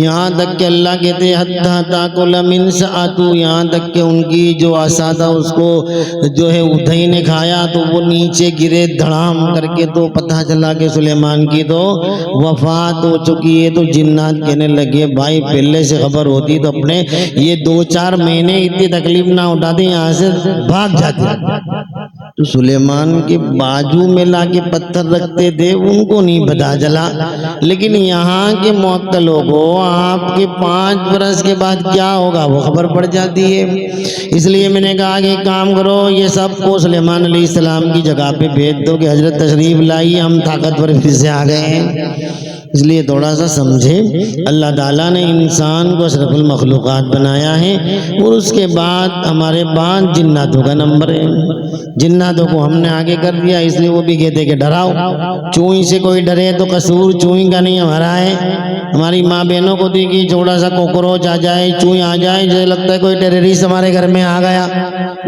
یہاں تک کہ اللہ کہتے حتی تاکل من سعتو, یہاں تک کہ ان کی جو عصا تھا اس کو جو ہے ادھئی نے کھایا تو وہ نیچے گرے دھڑام کر کے. تو پتہ چلا کہ سلیمان کی تو وفات ہو چکی ہے. تو جنات کہنے لگے بھائی پہلے سے خبر ہوتی تو اپنے یہ 2-4 مہینے اتنی تکلیف نہ اٹھاتے, یہاں سے بھاگ جاتے. تو سلیمان کے بازو میں لا کے پتھر رکھتے تھے, ان کو نہیں پتا چلا, لیکن یہاں کے موکلوں کو آپ کے 5 برس کے بعد کیا ہوگا وہ خبر پڑ جاتی ہے. اس لیے میں نے کہا کہ کام کرو, یہ سب کو سلیمان علیہ السلام کی جگہ پہ بھیج دو کہ حضرت تشریف لائیے, ہم طاقتور پھر سے آ گئے ہیں. اس لیے تھوڑا سا سمجھے, اللہ تعالیٰ نے انسان کو اشرف المخلوقات بنایا ہے, اور اس کے بعد ہمارے 5 جناتوں کا نمبر ہے. جناتوں کو ہم نے آگے کر دیا, اس لیے وہ بھی کہتے کہ ڈراؤ. چوئی سے کوئی ڈرے تو قصور چوئی کا نہیں ہمارا ہے. ہماری ماں بہنوں کو دیکھیے, چھوٹا سا کوکروچ آ جائے, چوئی آ جائے, جیسے لگتا ہے کوئی ٹیررسٹ ہمارے گھر میں آ گیا.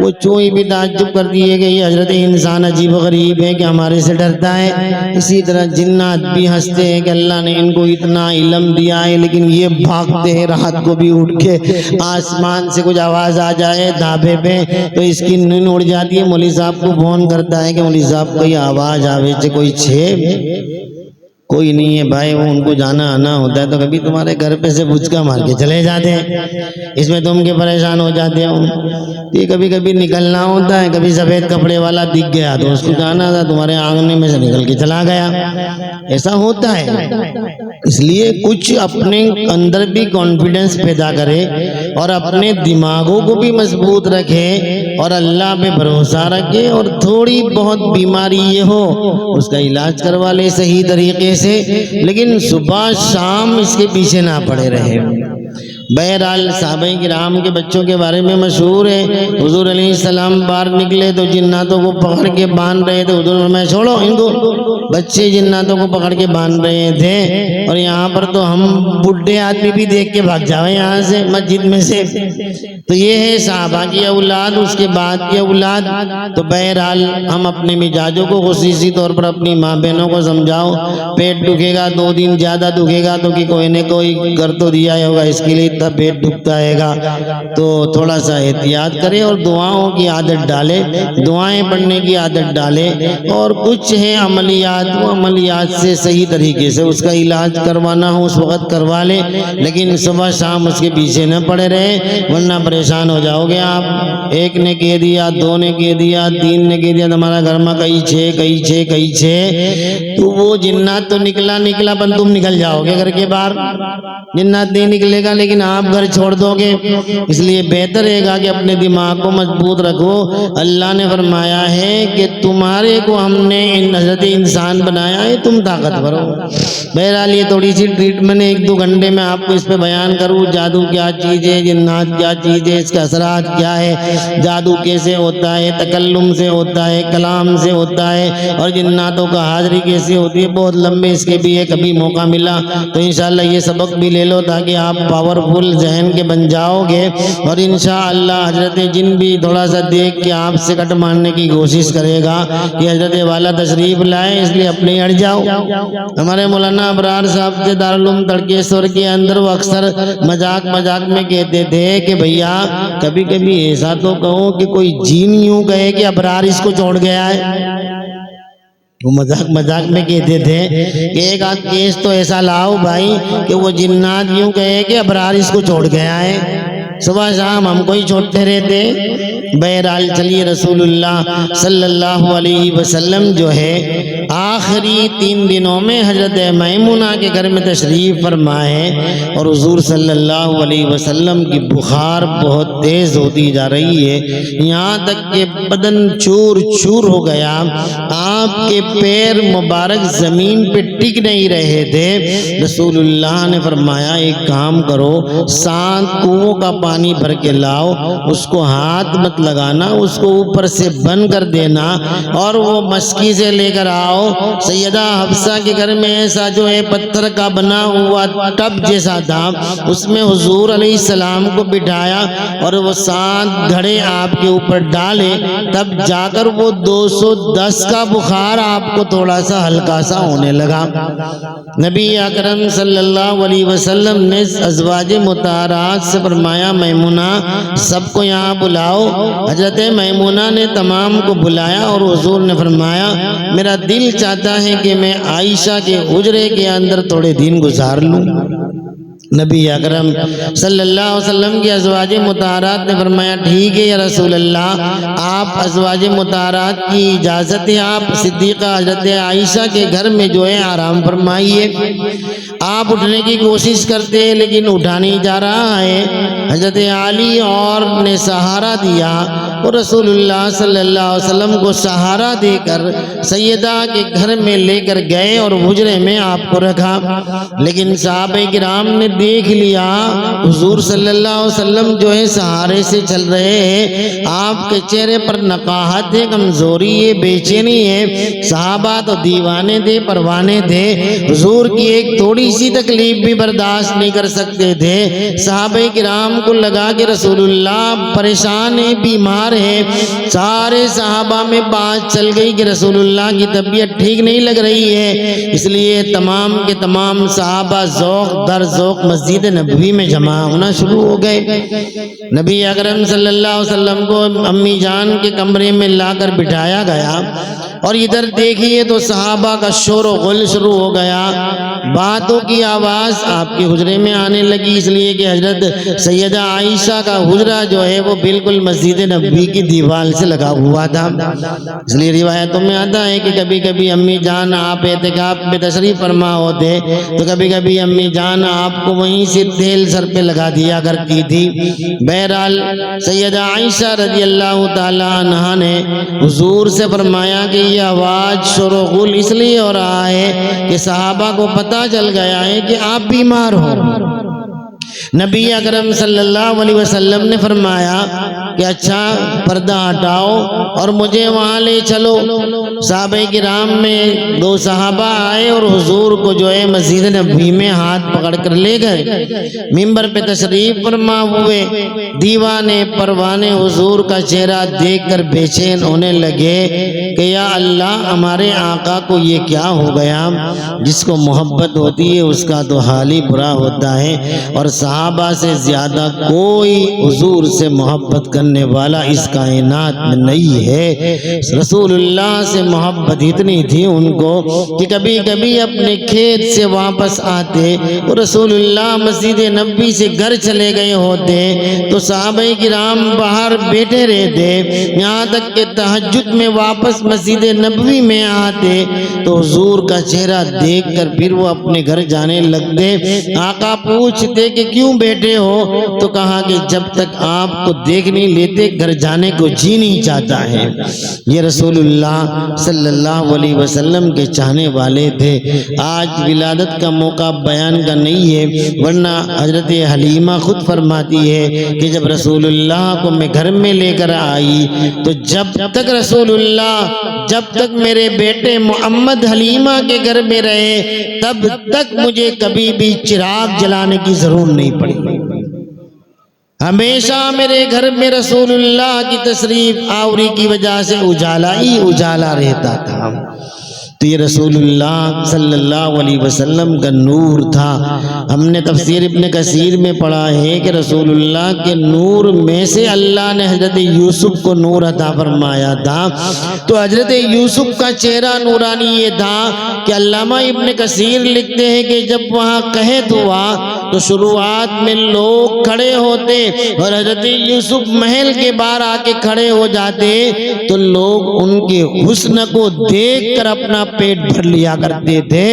وہ چوئی بھی تعجب کرتی ہے کہ یہ حضرت انسان عجیب و غریب ہے کہ ہمارے سے ڈرتا ہے. اسی طرح جنات بھی ہنستے ہیں کہ اللہ نے ان کو اتنا علم دیا ہے, لیکن یہ بھاگتے ہیں رات کو بھی اٹھ کے, آسمان سے کچھ آواز آ جائے دھابے پہ تو اس کی نیند اڑ جاتی ہے. مولوی صاحب کو فون کرتا ہے کہ مولوی صاحب کوئی آواز آوے سے کوئی کوئی نہیں ہے بھائی. وہ ان کو جانا آنا ہوتا ہے تو کبھی تمہارے گھر پہ سے بچکا مار کے چلے جاتے ہیں, اس میں تم کے پریشان ہو جاتے ہو. یہ کبھی کبھی نکلنا ہوتا ہے, کبھی سفید کپڑے والا دکھ گیا تو اس کو جانا تھا, تمہارے آنگنے میں سے نکل کے چلا گیا. ایسا ہوتا ہے. اس لیے کچھ اپنے اندر بھی کانفیڈنس پیدا کرے اور اپنے دماغوں کو بھی مضبوط رکھے اور اللہ پہ بھروسہ رکھے, اور تھوڑی بہت بیماری یہ ہو اس کا علاج کروا لے صحیح طریقے سے, لیکن صبح شام اس کے پیچھے نہ پڑے رہے. بہرحال صحابہ کرام کے بچوں کے بارے میں مشہور ہے, حضور علیہ السلام باہر نکلے تو جناتوں کو پکڑ کے باندھ رہے تھے. حضور میں چھوڑو ان کو, بچے جناتوں کو پکڑ کے باندھ رہے تھے. اور یہاں پر تو ہم بڈھے آدمی بھی دیکھ کے بھاگ جاوے یہاں سے مسجد میں سے. تو یہ ہے صحابہ کی اولاد, اس کے بعد کی اولاد. تو بہرحال ہم اپنے مزاجوں کو خصوصی طور پر اپنی ماں بہنوں کو سمجھاؤ, پیٹ دکھے گا 2 دن زیادہ دکھے گا تو کہ کوئی نہ کوئی کر تو دیا ہوگا, اس کے لیے اتنا پیٹ دکھتا ہے گا. تو تھوڑا سا احتیاط کرے اور دعاؤں کی عادت ڈالے, دعائیں پڑھنے کی عادت ڈالے. اور کچھ ہے عملیات, وہ عملیات سے صحیح طریقے سے اس کا علاج کروانا ہو اس وقت کروا لے, لیکن صبح شام اس کے پیچھے نہ پڑے رہے, ورنہ پریشان ہو جاؤ گے آپ. ایک نے کہہ دیا, 2 نے کہہ دیا, 3 نے کہہ دیا, تمہارا گھر میں کئی 6 تو وہ جنات تو نکلا پر تم نکل جاؤ گے گھر کے باہر. جنات نہیں نکلے گا, لیکن آپ گھر چھوڑ دو گے، اس لیے بہتر رہے گا کہ اپنے دماغ کو مضبوط رکھو۔ اللہ نے فرمایا ہے کہ تمہارے کو ہم نے حضرت انسان بنایا ہے، تم طاقتور ہو۔ بہرحال یہ تھوڑی سی ٹریٹمنٹ 1-2 گھنٹے میں آپ کو اس پہ بیان کروں، جادو کیا چیز ہے، جنات کیا چیز ہے، اس کے اثرات کیا ہے، جادو کیسے ہوتا ہے، تکلم سے ہوتا ہے، کلام سے ہوتا ہے، اور جناتوں کا حاضری کیسے ہوتی ہے، بہت لمبے اس کے بھی ہے۔ کبھی موقع ملا تو انشاءاللہ یہ سبق بھی لے لو تاکہ آپ پاورفل ذہن کے بن جاؤ گے، اور انشاءاللہ حضرت جن بھی تھوڑا سا دیکھ کے آپ سے کٹ مارنے کی کوشش کرے گا کہ حضرت والا تشریف لائے، اس لیے اپنے ہٹ جاؤ۔ ہمارے مولانا ابرار صاحب سے دارالعلوم تڑکیسور کے اندر وہ اکثر مذاق میں کہتے تھے کہ بھیا کبھی کبھی ایسا تو کہو کہ کوئی جین یوں کہے کہ ابرار اس کو چھوڑ گیا ہے۔ وہ مذاق میں کہتے تھے کہ ایک آدھ کیس تو ایسا لاؤ بھائی کہ وہ جنات یوں کہے کہ ابرار اس کو چھوڑ گیا ہے، صبح شام ہم کو ہی چھوڑتے رہتے۔ بہرحال چلیے، رسول اللہ صلی اللہ علیہ وسلم جو ہے آخری 3 دنوں میں حضرت میمونہ کے گھر میں تشریف فرمائے، اور حضور صلی اللہ علیہ وسلم کی بخار بہت تیز ہوتی جا رہی ہے، یہاں تک کہ بدن چور چور ہو گیا، آپ کے پیر مبارک زمین پہ ٹک نہیں رہے تھے۔ رسول اللہ نے فرمایا ایک کام کرو، 7 کنووں کا پانی بھر کے لاؤ، اس کو ہاتھ مت لگانا، اس کو اوپر سے بند کر دینا، اور وہ مسکی سے لے کر آؤ۔ سیدہ حفصہ کے گھر میں ایسا جو ہے پتھر کا بنا ہوا ٹب جیسا تھا، اس میں حضور علیہ السلام کو بٹھایا اور وہ 7 گھڑے آپ کے اوپر ڈالے، تب جا کر وہ 210 کا بخار آپ کو تھوڑا سا ہلکا سا ہونے لگا۔ نبی اکرم صلی اللہ علیہ وسلم نے ازواج مطہرات سے فرمایا میمونہ سب کو یہاں بلاؤ۔ حضرت میمونہ نے تمام کو بلایا، اور حضور نے فرمایا میرا دل چاہتا ہے کہ میں عائشہ کے حجرے کے اندر تھوڑے دن گزار لوں۔ نبی اکرم صلی اللہ علیہ وسلم کی ازواج مطہرات نے فرمایا ٹھیک ہے یا رسول اللہ، آپ ازواج مطہرات کی اجازت ہے، آپ صدیقہ حضرت عائشہ کے گھر میں جو ہے آرام فرمائیے۔ آپ اٹھنے کی کوشش کرتے ہیں لیکن اٹھا نہیں جا رہا ہے۔ حضرت علی اور نے سہارا دیا، اور رسول اللہ صلی اللہ علیہ وسلم کو سہارا دے کر سیدہ کے گھر میں لے کر گئے اور حجرے میں آپ کو رکھا۔ لیکن صحابہ کرام نے دیکھ لیا حضور صلی اللہ علیہ وسلم جو ہے سہارے سے چل رہے ہیں، آپ کے چہرے پر نقاہت ہے، کمزوری ہے، بے چینی ہے۔ صحابہ تو دیوانے تھے، پروانے تھے، حضور کی ایک تھوڑی سی تکلیف بھی برداشت نہیں کر سکتے تھے۔ صحابہ کرام کو لگا کہ رسول اللہ پریشان ہے، بیمار ہے۔ سارے صحابہ میں بات چل گئی کہ رسول اللہ کی طبیعت ٹھیک نہیں لگ رہی ہے، اس لیے تمام کے تمام صحابہ ذوق در ذوق مسجد نبوی میں جمع ہونا شروع ہو گئے۔ نبی اکرم صلی اللہ علیہ وسلم کو امی جان کے کمرے میں لا کر بٹھایا گیا، اور ادھر دیکھیے تو صحابہ کا شور و غل شروع ہو گیا، باتوں کی آواز آپ کے حجرے میں آنے لگی، اس لیے کہ حضرت سیدہ عائشہ کا حجرہ جو ہے وہ بالکل مسجد نبوی کی دیوار سے لگا ہوا تھا۔ اس لیے روایتوں میں آتا ہے کہ کبھی کبھی امی جان آپ اعتکاف میں تشریف فرما ہوتے تو کبھی کبھی امی جان آپ کو وہیں سے تیل سر پہ لگا دیا کرتی تھی۔ بہرحال سیدہ عائشہ رضی اللہ تعالی عنہا نے حضور سے فرمایا کہ یہ آواز شور و غل اس لیے ہو رہا ہے کہ صحابہ کو پتہ چل گیا ہے کہ آپ بیمار ہو۔ نبی اکرم صلی اللہ علیہ وسلم نے فرمایا کہ اچھا پردہ ہٹاؤ اور مجھے وہاں لے چلو۔ صحابہ کرام میں 2 صحابہ آئے اور حضور کو جو ہے مسجد نبوی میں ہاتھ پکڑ کر لے گئے، ممبر پہ تشریف فرما ہوئے، دیوانے پروانے حضور کا چہرہ دیکھ کر بے چین ہونے لگے کہ یا اللہ ہمارے آقا کو یہ کیا ہو گیا۔ جس کو محبت ہوتی ہے اس کا تو حال ہی برا ہوتا ہے، اور صحابہ سے زیادہ کوئی حضور سے محبت کرنے والا اس کائنات میں نہیں ہے۔ رسول اللہ سے محبت اتنی تھی ان کو کہ کبھی کبھی اپنے کھیت سے واپس آتے اور رسول اللہ مسجد نبوی سے گھر چلے گئے ہوتے تو صحابہ کرام باہر بیٹھے رہتے، یہاں تک کہ تہجد میں واپس مسجد نبوی میں آتے تو حضور کا چہرہ دیکھ کر پھر وہ اپنے گھر جانے لگتے۔ آقا پوچھتے کہ کیوں کیوں بیٹھے ہو؟ تو کہا کہ جب تک آپ کو دیکھ نہیں لیتے گھر جانے کو جی نہیں چاہتا ہے۔ یہ رسول اللہ صلی اللہ علیہ وسلم کے چاہنے والے تھے۔ آج ولادت کا موقع بیان کا نہیں ہے، ورنہ حضرت حلیمہ خود فرماتی ہے کہ جب رسول اللہ کو میں گھر میں لے کر آئی تو جب تک رسول اللہ، جب تک میرے بیٹے محمد حلیمہ کے گھر میں رہے، تب تک مجھے کبھی بھی چراغ جلانے کی ضرورت نہیں پڑی۔ ہمیشہ میرے گھر میں رسول اللہ کی تشریف آوری کی وجہ سے اجالا ہی اجالا رہتا تھا۔ تو یہ رسول اللہ صلی اللہ علیہ وسلم کا نور تھا۔ ہم نے تفسیر ابن کثیر میں پڑھا ہے کہ رسول اللہ کے نور میں سے اللہ نے حضرت یوسف کو نور عطا فرمایا تھا۔ تو حضرت یوسف کا چہرہ نورانی یہ تھا کہ علامہ ابن کثیر لکھتے ہیں کہ جب وہاں قحط ہوا تو شروعات میں لوگ کھڑے ہوتے اور حضرت یوسف محل کے باہر آ کے کھڑے ہو جاتے تو لوگ ان کے حسن کو دیکھ کر اپنا پیٹ بھر لیا کرتے تھے۔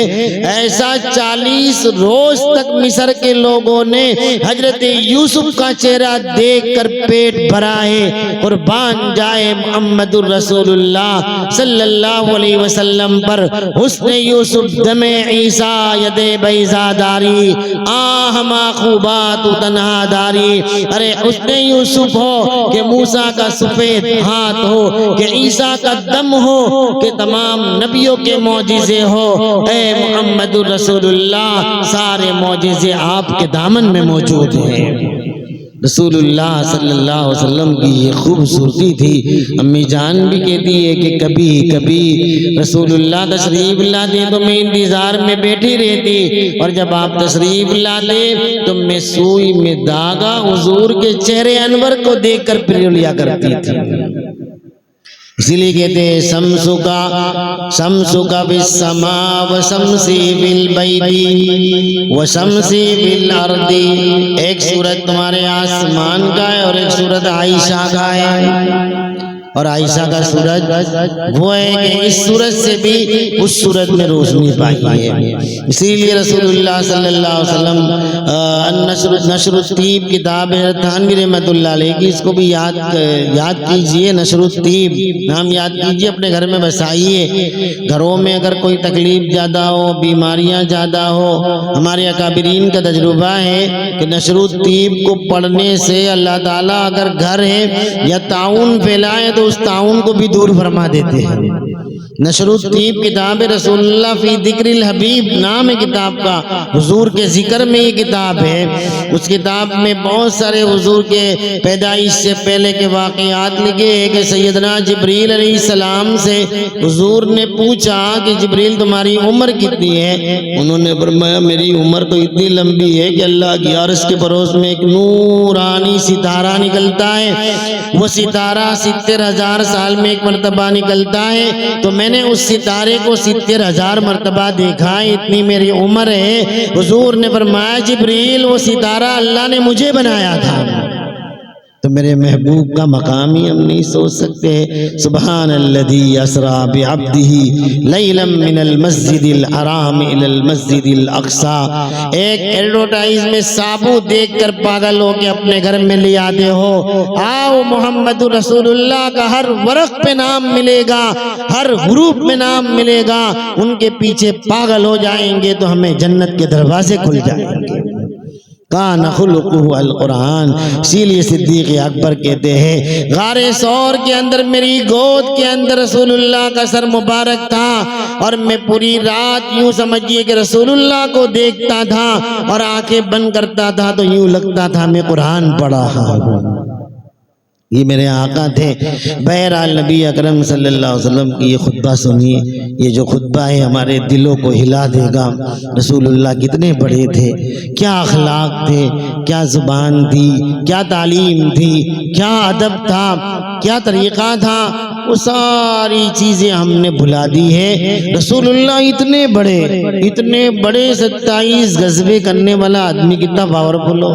ایسا 40 روز تک مصر کے لوگوں نے حضرت یوسف کا چہرہ دیکھ کر پیٹ بھرا ہے۔ قربان جائے محمد الرسول اللہ صلی اللہ علیہ وسلم پر۔ حسن یوسف دم عیسیٰ ید بیضا داری، آہما خوبات تنہا داری۔ ارے حسن یوسف ہو کہ موسیٰ کا سفید ہاتھ ہو، کہ عیسیٰ کا دم ہو، کہ تمام نبیوں کے معجزے ہو، اے محمد الرسول اللہ سارے معجزے آپ کے دامن میں موجود ہیں۔ رسول اللہ صلی اللہ علیہ وسلم کی یہ خوبصورتی تھی۔ امی جان بھی کہتی ہے کہ کبھی کبھی رسول اللہ تشریف لاتے تو میں انتظار میں بیٹھی رہتی، اور جب آپ تشریف لاتے تو میں سوئی میں داغا حضور کے چہرے انور کو دیکھ کر پھر لیا کرتی تھی۔ اسی لیے کہتے ہیں شمسک بالسماء وشمسی بالبیت وشمسی بالارض۔ ایک سورج تمہارے آسمان کا ہے اور ایک سورج عائشہ کا ہے، اور عائشہ کا سورج وہ ہے کہ اس سورج سے بھی اس سورج میں روشنی پائی ہے۔ اسی لیے رسول اللہ صلی اللہ علیہ وسلم نشر الطیب کتاب ہے تھانوی رحمۃ اللہ علیہ کی، اس کو بھی یاد کیجئے۔ نشر الطیب نام یاد کیجئے، اپنے گھر میں بسائیے۔ گھروں میں اگر کوئی تکلیف زیادہ ہو، بیماریاں زیادہ ہو، ہمارے اکابرین کا تجربہ ہے کہ نشر الطیب کو پڑھنے سے اللہ تعالیٰ اگر گھر ہے یا تعاون پھیلائے تو اس تعاون کو بھی دور فرما دیتے ہیں۔ نشر الطیب کتاب رسول اللہ فی ذکر الحبیب نام ہے کتاب کا، حضور کے ذکر میں یہ کتاب ہے۔ اس کتاب میں بہت سارے حضور کے پیدائش سے پہلے کے واقعات لکھے ہیں کہ سیدنا جبریل علیہ السلام سے حضور نے پوچھا کہ جبریل تمہاری عمر کتنی ہے؟ انہوں نے فرمایا میری عمر تو اتنی لمبی ہے کہ اللہ کی عرش کے پڑوس میں ایک نورانی ستارہ نکلتا ہے، وہ ستارہ 70,000 سال میں ایک مرتبہ نکلتا ہے، تو میں نے اس ستارے کو 70,000 مرتبہ دیکھا، اتنی میری عمر ہے۔ حضور نے فرمایا جبریل وہ ستارہ اللہ نے مجھے بنایا تھا۔ تو میرے محبوب کا مقام ہی ہم نہیں سوچ سکتے۔ سبحان الذی اسریٰ بعبدہ لیلا من المسجد الحرام الی المسجد الاقصی۔ ایک ایڈورٹائز میں صابو دیکھ کر پاگل ہو کے اپنے گھر میں لے آتے ہو، آؤ محمد رسول اللہ کا ہر ورق پہ نام ملے گا، ہر حروف میں نام ملے گا، ان کے پیچھے پاگل ہو جائیں گے تو ہمیں جنت کے دروازے کھل جائیں گے۔ کان خلقہ القرآن۔ اسی لیے صدیق اکبر کہتے ہیں غار ثور کے اندر میری گود کے اندر رسول اللہ کا سر مبارک تھا، اور میں پوری رات یوں سمجھیے کہ رسول اللہ کو دیکھتا تھا، اور آنکھیں بند کرتا تھا تو یوں لگتا تھا میں قرآن پڑھا ہوں۔ یہ میرے آقا تھے۔ بہرحال نبی اکرم صلی اللہ علیہ وسلم کی یہ خطبہ سنیے، یہ جو خطبہ ہے ہمارے دلوں کو ہلا دے گا۔ رسول اللہ کتنے بڑے تھے، کیا اخلاق تھے، کیا زبان تھی، کیا تعلیم تھی، کیا ادب تھا، کیا طریقہ تھا، وہ ساری چیزیں ہم نے بھلا دی ہے۔ رسول اللہ اتنے بڑے 27 غزوے کرنے والا آدمی کتنا پاورفل ہو۔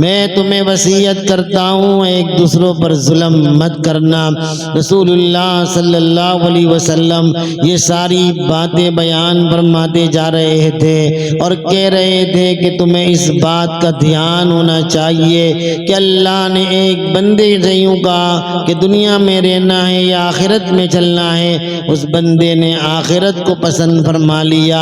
میں تمہیں وصیت کرتا ہوں ایک دوسروں پر ظلم مت کرنا۔ رسول اللہ صلی اللہ علیہ وسلم یہ ساری باتیں بیان فرماتے جا رہے تھے اور کہہ رہے تھے کہ تمہیں اس بات کا دھیان ہونا چاہیے کہ اللہ نے ایک بندے سے یوں کہا کہ دنیا میں رہنا ہے یا آخرت میں چلنا ہے، اس بندے نے آخرت کو پسند فرما لیا۔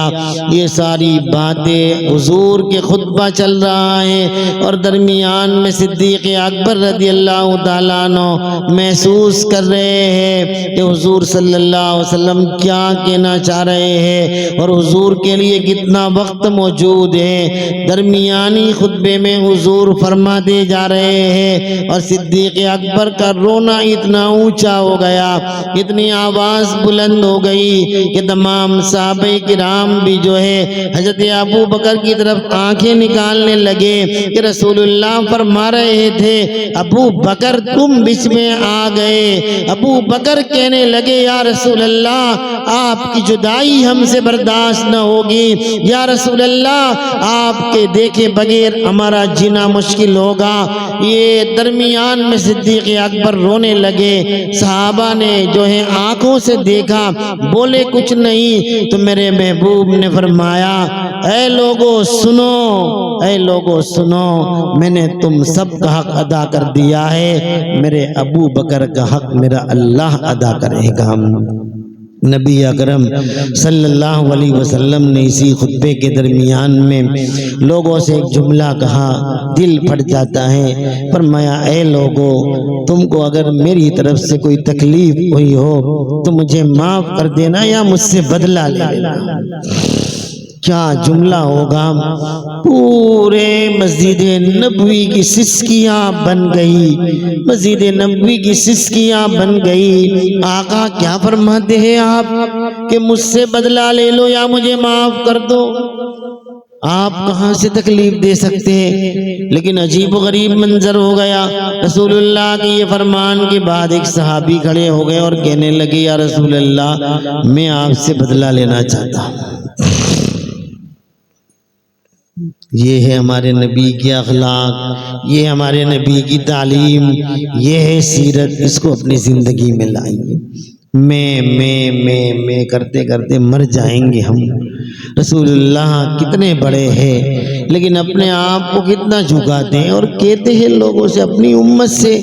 یہ ساری باتیں حضور کے خطبہ چل رہا ہے اور درمیان میں صدیق اکبر رضی اللہ تعالیٰ عنہ محسوس کر رہے ہیں کہ حضور صلی اللہ علیہ وسلم کیا کہنا چاہ رہے ہیں اور حضور کے لیے کتنا وقت موجود ہے۔ درمیانی خطبے میں حضور فرماتے جا رہے ہیں اور صدیق اکبر کا رونا اتنا اونچا ہو گیا، اتنی آواز بلند ہو گئی کہ تمام صحابہ کرام بھی جو ہے حضرت ابو بکر کی طرف آنکھیں نکالنے لگے کہ رسول اللہ فرما رہے تھے ابو بکر تم بیچ میں آ گئے۔ ابو بکر کہنے لگے یا رسول اللہ آپ کی جدائی ہم سے برداشت نہ ہوگی، یا رسول اللہ آپ کے دیکھے بغیر ہمارا جینا مشکل ہوگا۔ یہ درمیان میں صدیق اکبر رونے لگے، صحابہ نے جو ہے آنکھوں سے دیکھا، بولے کچھ نہیں، تو میرے محبوب نے فرمایا اے لوگو سنو، اے لوگو سنو، میں نے تم سب کا حق ادا کر دیا ہے، میرے ابو بکر کا حق میرا اللہ ادا کرے گا۔ نبی اکرم صلی اللہ علیہ وسلم نے اسی خطبے کے درمیان میں لوگوں سے ایک جملہ کہا، دل پھٹ جاتا ہے۔ فرمایا اے لوگو تم کو اگر میری طرف سے کوئی تکلیف ہوئی ہو تو مجھے معاف کر دینا یا مجھ سے بدلہ لے لینا۔ کیا جملہ ہوگا، پورے مسجد نبوی کی سسکیاں بن گئی، مسجد نبوی کی سسکیاں بن گئی۔ آقا کیا فرماتے ہیں آپ کہ مجھ سے بدلہ لے لو یا مجھے معاف کر دو؟ آپ کہاں سے تکلیف دے سکتے ہیں؟ لیکن عجیب و غریب منظر ہو گیا۔ رسول اللہ کے یہ فرمان کے بعد ایک صحابی کھڑے ہو گئے اور کہنے لگے یا رسول اللہ میں آپ سے بدلہ لینا چاہتا ہوں۔ یہ ہے ہمارے نبی کے اخلاق، یہ ہمارے نبی کی تعلیم، یہ ہے سیرت، اس کو اپنی زندگی میں لائیے۔ میں کرتے کرتے مر جائیں گے ہم۔ رسول اللہ کتنے بڑے ہیں لیکن اپنے آپ کو کتنا جھکاتے ہیں اور کہتے ہیں لوگوں سے، اپنی امت سے،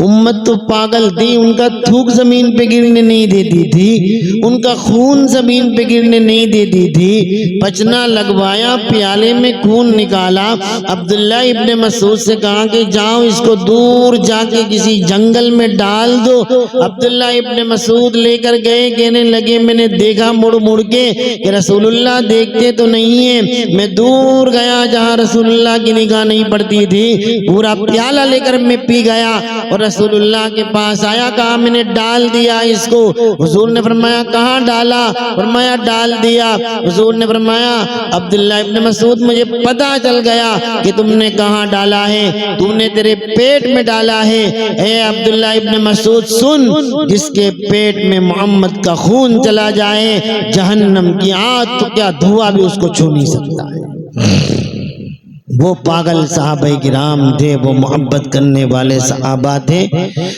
امت تو پاگل تھی، ان کا تھوک زمین پہ گرنے نہیں دیتی تھی، ان کا خون زمین پہ گرنے نہیں دیتی تھی۔ پچنا لگوایا، پیالے میں خون نکالا، عبداللہ ابن مسعود سے کہا کہ جاؤ اس کو دور جا کے کسی جنگل میں ڈال دو۔ عبداللہ ابن مسعود لے کر گئے، کہنے لگے میں نے دیکھا مڑ مڑ کے کہ رسول اللہ دیکھتے تو نہیں ہیں، میں دور گیا جہاں رسول اللہ کی نگاہ نہیں پڑتی تھی، پورا پیالہ لے کر میں پی گیا اور رسول اللہ کے پاس آیا، کہا میں نے ڈال دیا اس کو۔ حضور نے فرمایا کہاں ڈالا؟ فرمایا ڈال دیا۔ حضور نے فرمایا عبداللہ ابن مسعود مجھے پتا چل گیا کہ تم نے کہاں ڈالا ہے، تم نے تیرے پیٹ میں ڈالا ہے۔ اے عبداللہ ابن مسعود سن، جس کے پیٹ میں محمد کا خون چلا جائے جہنم کی آگ تو کیا دھواں بھی اس کو چھو نہیں سکتا ہے۔ وہ پاگل صحابہ کرام تھے، وہ محبت کرنے والے صحابہ تھے،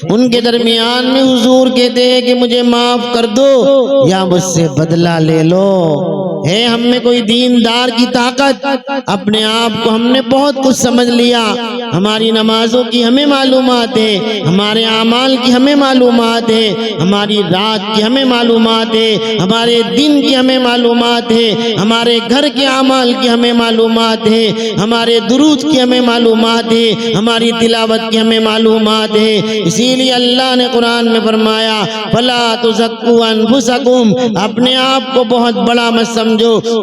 ان کے درمیان میں حضور کہتے ہیں کہ مجھے معاف کر دو یا مجھ سے بدلہ لے لو۔ ہے ہم میں کوئی دیندار کی طاقت؟ اپنے آپ کو ہم نے بہت کچھ سمجھ لیا، ہماری نمازوں کی ہمیں معلومات ہے، ہمارے اعمال کی ہمیں معلومات ہے، ہماری رات کی ہمیں معلومات ہے، ہمارے دن کی ہمیں معلومات ہے، ہمارے گھر کے اعمال کی ہمیں معلومات ہے، ہمارے درود کی ہمیں معلومات ہے، ہماری تلاوت کی ہمیں معلومات ہے۔ اسی لیے اللہ نے قرآن میں فرمایا فَلَا تُزَكُّوا أَنفُسَكُمْ، اپنے آپ کو بہت بڑا مت سمجھو،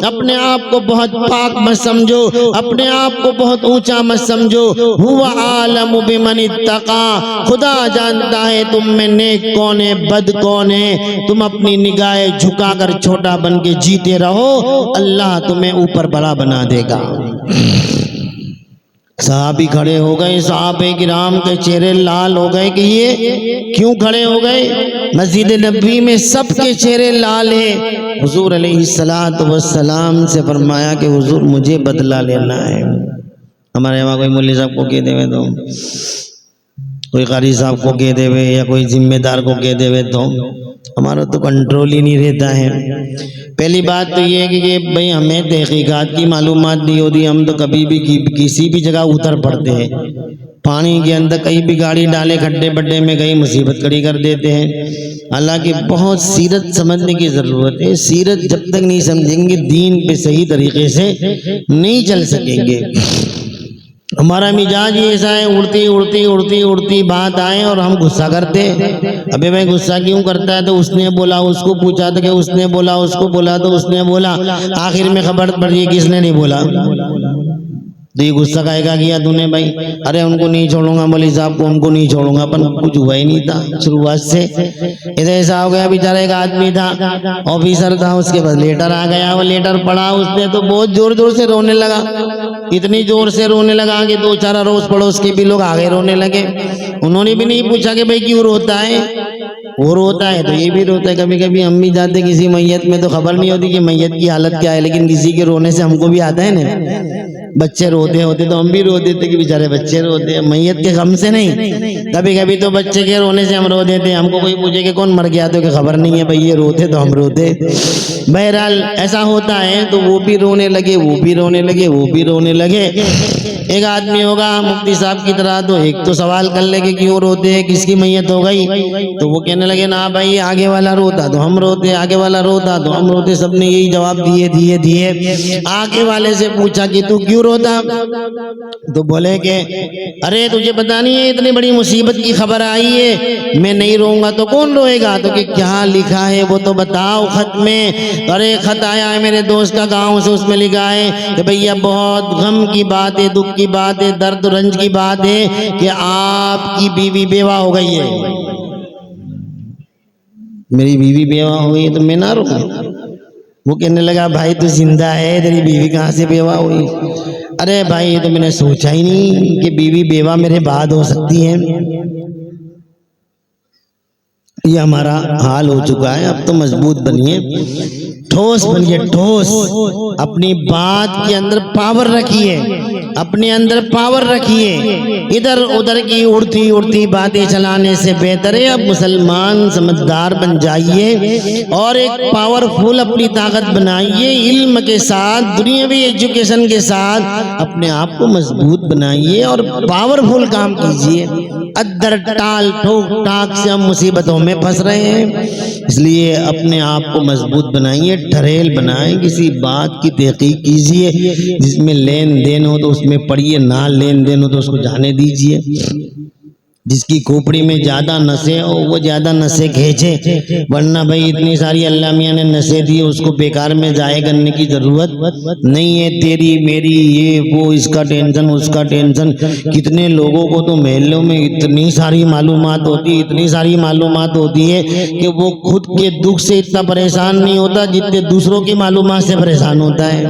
اپنے آپ کو بہت پاک مت سمجھو، اپنے آپ کو بہت اونچا مت سمجھو۔ هُوَ أَعْلَمُ بِمَنِ اتَّقَىٰ، خدا جانتا ہے تم میں نیک کون ہے، بد کون ہے۔ تم اپنی نگاہیں جھکا کر چھوٹا بن کے جیتے رہو، اللہ تمہیں اوپر بڑا بنا دے گا۔ صحابی کھڑے ہو گئے، صحابہ کرام کے چہرے لال ہو گئے کہ یہ کیوں کھڑے ہو گئے؟ مسجد نبوی میں سب کے چہرے لال ہیں۔ حضور علیہ السلام سے فرمایا کہ حضور مجھے بدلہ لینا ہے۔ ہمارے وہاں کوئی مولوی صاحب کو کہہ دے تو، کوئی قاری صاحب کو کہہ دے یا کوئی ذمہ دار کو کہہ دے تو ہمارا تو کنٹرول ہی نہیں رہتا ہے۔ پہلی بات تو یہ ہے کہ بھئی ہمیں تحقیقات کی معلومات نہیں ہوتی، ہم تو کبھی بھی کسی بھی جگہ اتر پڑتے ہیں، پانی کے اندر کہیں بھی گاڑی ڈالے کھڈے بڈے میں کہیں مصیبت کھڑی کر دیتے ہیں۔ حالانکہ بہت سیرت سمجھنے کی ضرورت ہے، سیرت جب تک نہیں سمجھیں گے دین پہ صحیح طریقے سے نہیں چل سکیں گے۔ ہمارا مزاج یہ ایسا ہے، اڑتی بات آئے اور ہم غصہ کرتے۔ ابے بھائی غصہ کیوں کرتا ہے؟ تو اس نے بولا، اس کو پوچھا تو کہ اس نے بولا، اس کو بولا تو اس نے بولا، آخر میں خبر پڑی کس نے نہیں بولا۔ تو یہ غصہ کہے گا کیا تو نے بھائی؟ ارے ان کو نہیں چھوڑوں گا مولوی صاحب کو، ان کو نہیں چھوڑوں گا، پر کچھ ہوا ہی نہیں تھا شروعات سے۔ ادھر ایسا ہو گیا، بیچارہ ایک آدمی تھا، آفیسر تھا، اس کے پاس لیٹر آ گیا، وہ لیٹر پڑھا اس نے تو بہت زور سے رونے لگا، اتنی زور سے رونے لگا کہ دو چار اڑوس پڑوس کے بھی لوگ آگے رونے لگے۔ انہوں نے بھی نہیں پوچھا کہ بھائی کیوں روتا ہے، وہ روتا ہے تو یہ بھی روتا ہے۔ کبھی کبھی ہم بھی جاتے کسی میت میں تو خبر نہیں ہوتی کہ میت کی حالت کیا ہے، لیکن کسی کے رونے سے ہم کو بھی آتا ہے نا، بچے روتے ہوتے تو ہم بھی رو دیتے کہ بیچارے بچے روتے ہیں، میت کے غم سے نہیں۔ کبھی کبھی تو بچے کے رونے سے ہم رو دیتے، ہم کو کوئی پوچھے کہ کون مر گیا تو کہ خبر نہیں ہے بھائی، یہ روتے تو ہم روتے۔ بہرحال ایسا ہوتا ہے، تو وہ بھی رونے لگے، وہ بھی رونے لگے، وہ بھی رونے لگے۔ ایک آدمی ہوگا مفتی صاحب کی طرح، تو ایک تو سوال کر لے کہ کیوں روتے ہیں، کس کی میت ہو گئی؟ تو وہ کہنے لگے نا بھائی آگے والا روتا تو ہم روتے، آگے والا روتا تو ہم روتے، سب نے یہی جواب دیے۔ آگے والے سے پوچھا کہ تو کیوں روتا؟ تو بولے کہ ارے تجھے پتا نہیں ہے اتنی بڑی مصیبت کی خبر آئی ہے، میں نہیں روؤں گا تو کون روئے گا؟ تو کہ کیا لکھا ہے وہ تو بتاؤ خط میں۔ ارے خط آیا ہے میرے دوست کا گاؤں سے، اس میں لکھا ہے کہ بھیا بہت غم کی بات ہے، دکھ کی بات ہے، درد رنج کی بات ہے کہ آپ کی بیوی بیوہ ہو گئی ہے۔ میری بیوی بیوہ ہو گئی ہے تو میں نہ روؤں؟ وہ کہنے لگا بھائی تو زندہ ہے، تیری بیوی کہاں سے بیوہ ہوئی؟ ارے بھائی یہ تو میں نے سوچا ہی نہیں کہ بیوی بیوہ میرے بعد ہو سکتی ہے۔ یہ ہمارا حال ہو چکا ہے، اب تو مضبوط بنیے، ٹھوس بنیے، ٹھوس، اپنی بات کے اندر پاور رکھیے، اپنے اندر پاور رکھیے۔ ادھر ادھر کی اڑتی باتیں چلانے سے بہتر ہے اب مسلمان سمجھدار بن جائیے اور ایک پاورفل اپنی طاقت بنائیے، علم کے ساتھ، دنیاوی ایجوکیشن کے ساتھ اپنے آپ کو مضبوط بنائیے اور پاورفل کام کیجیے۔ ادھر ٹال ٹھوک ٹاک سے ہم مصیبتوں میں پھنس رہے ہیں، اس لیے اپنے آپ کو مضبوط بنائیے، ٹھریل بنائیں، کسی بات کی تحقیق کیجیے، جس میں لین دین ہو تو اس میں پڑھیے، نہ لین دین ہو تو اس کو جانے دیجیے۔ جس کی کھوپڑی میں زیادہ نسیں ہو وہ زیادہ نسیں کھینچے، ورنہ بھائی اتنی ساری اللہ میاں نے نسیں دی، اس کو بیکار میں ضائع کرنے کی ضرورت نہیں ہے۔ تیری میری یہ وہ، اس کا ٹینشن اس کا ٹینشن، کتنے لوگوں کو تو محلوں میں اتنی ساری معلومات ہوتی ہے کہ وہ خود کے دکھ سے اتنا پریشان نہیں ہوتا جتنے دوسروں کی معلومات سے پریشان ہوتا ہے۔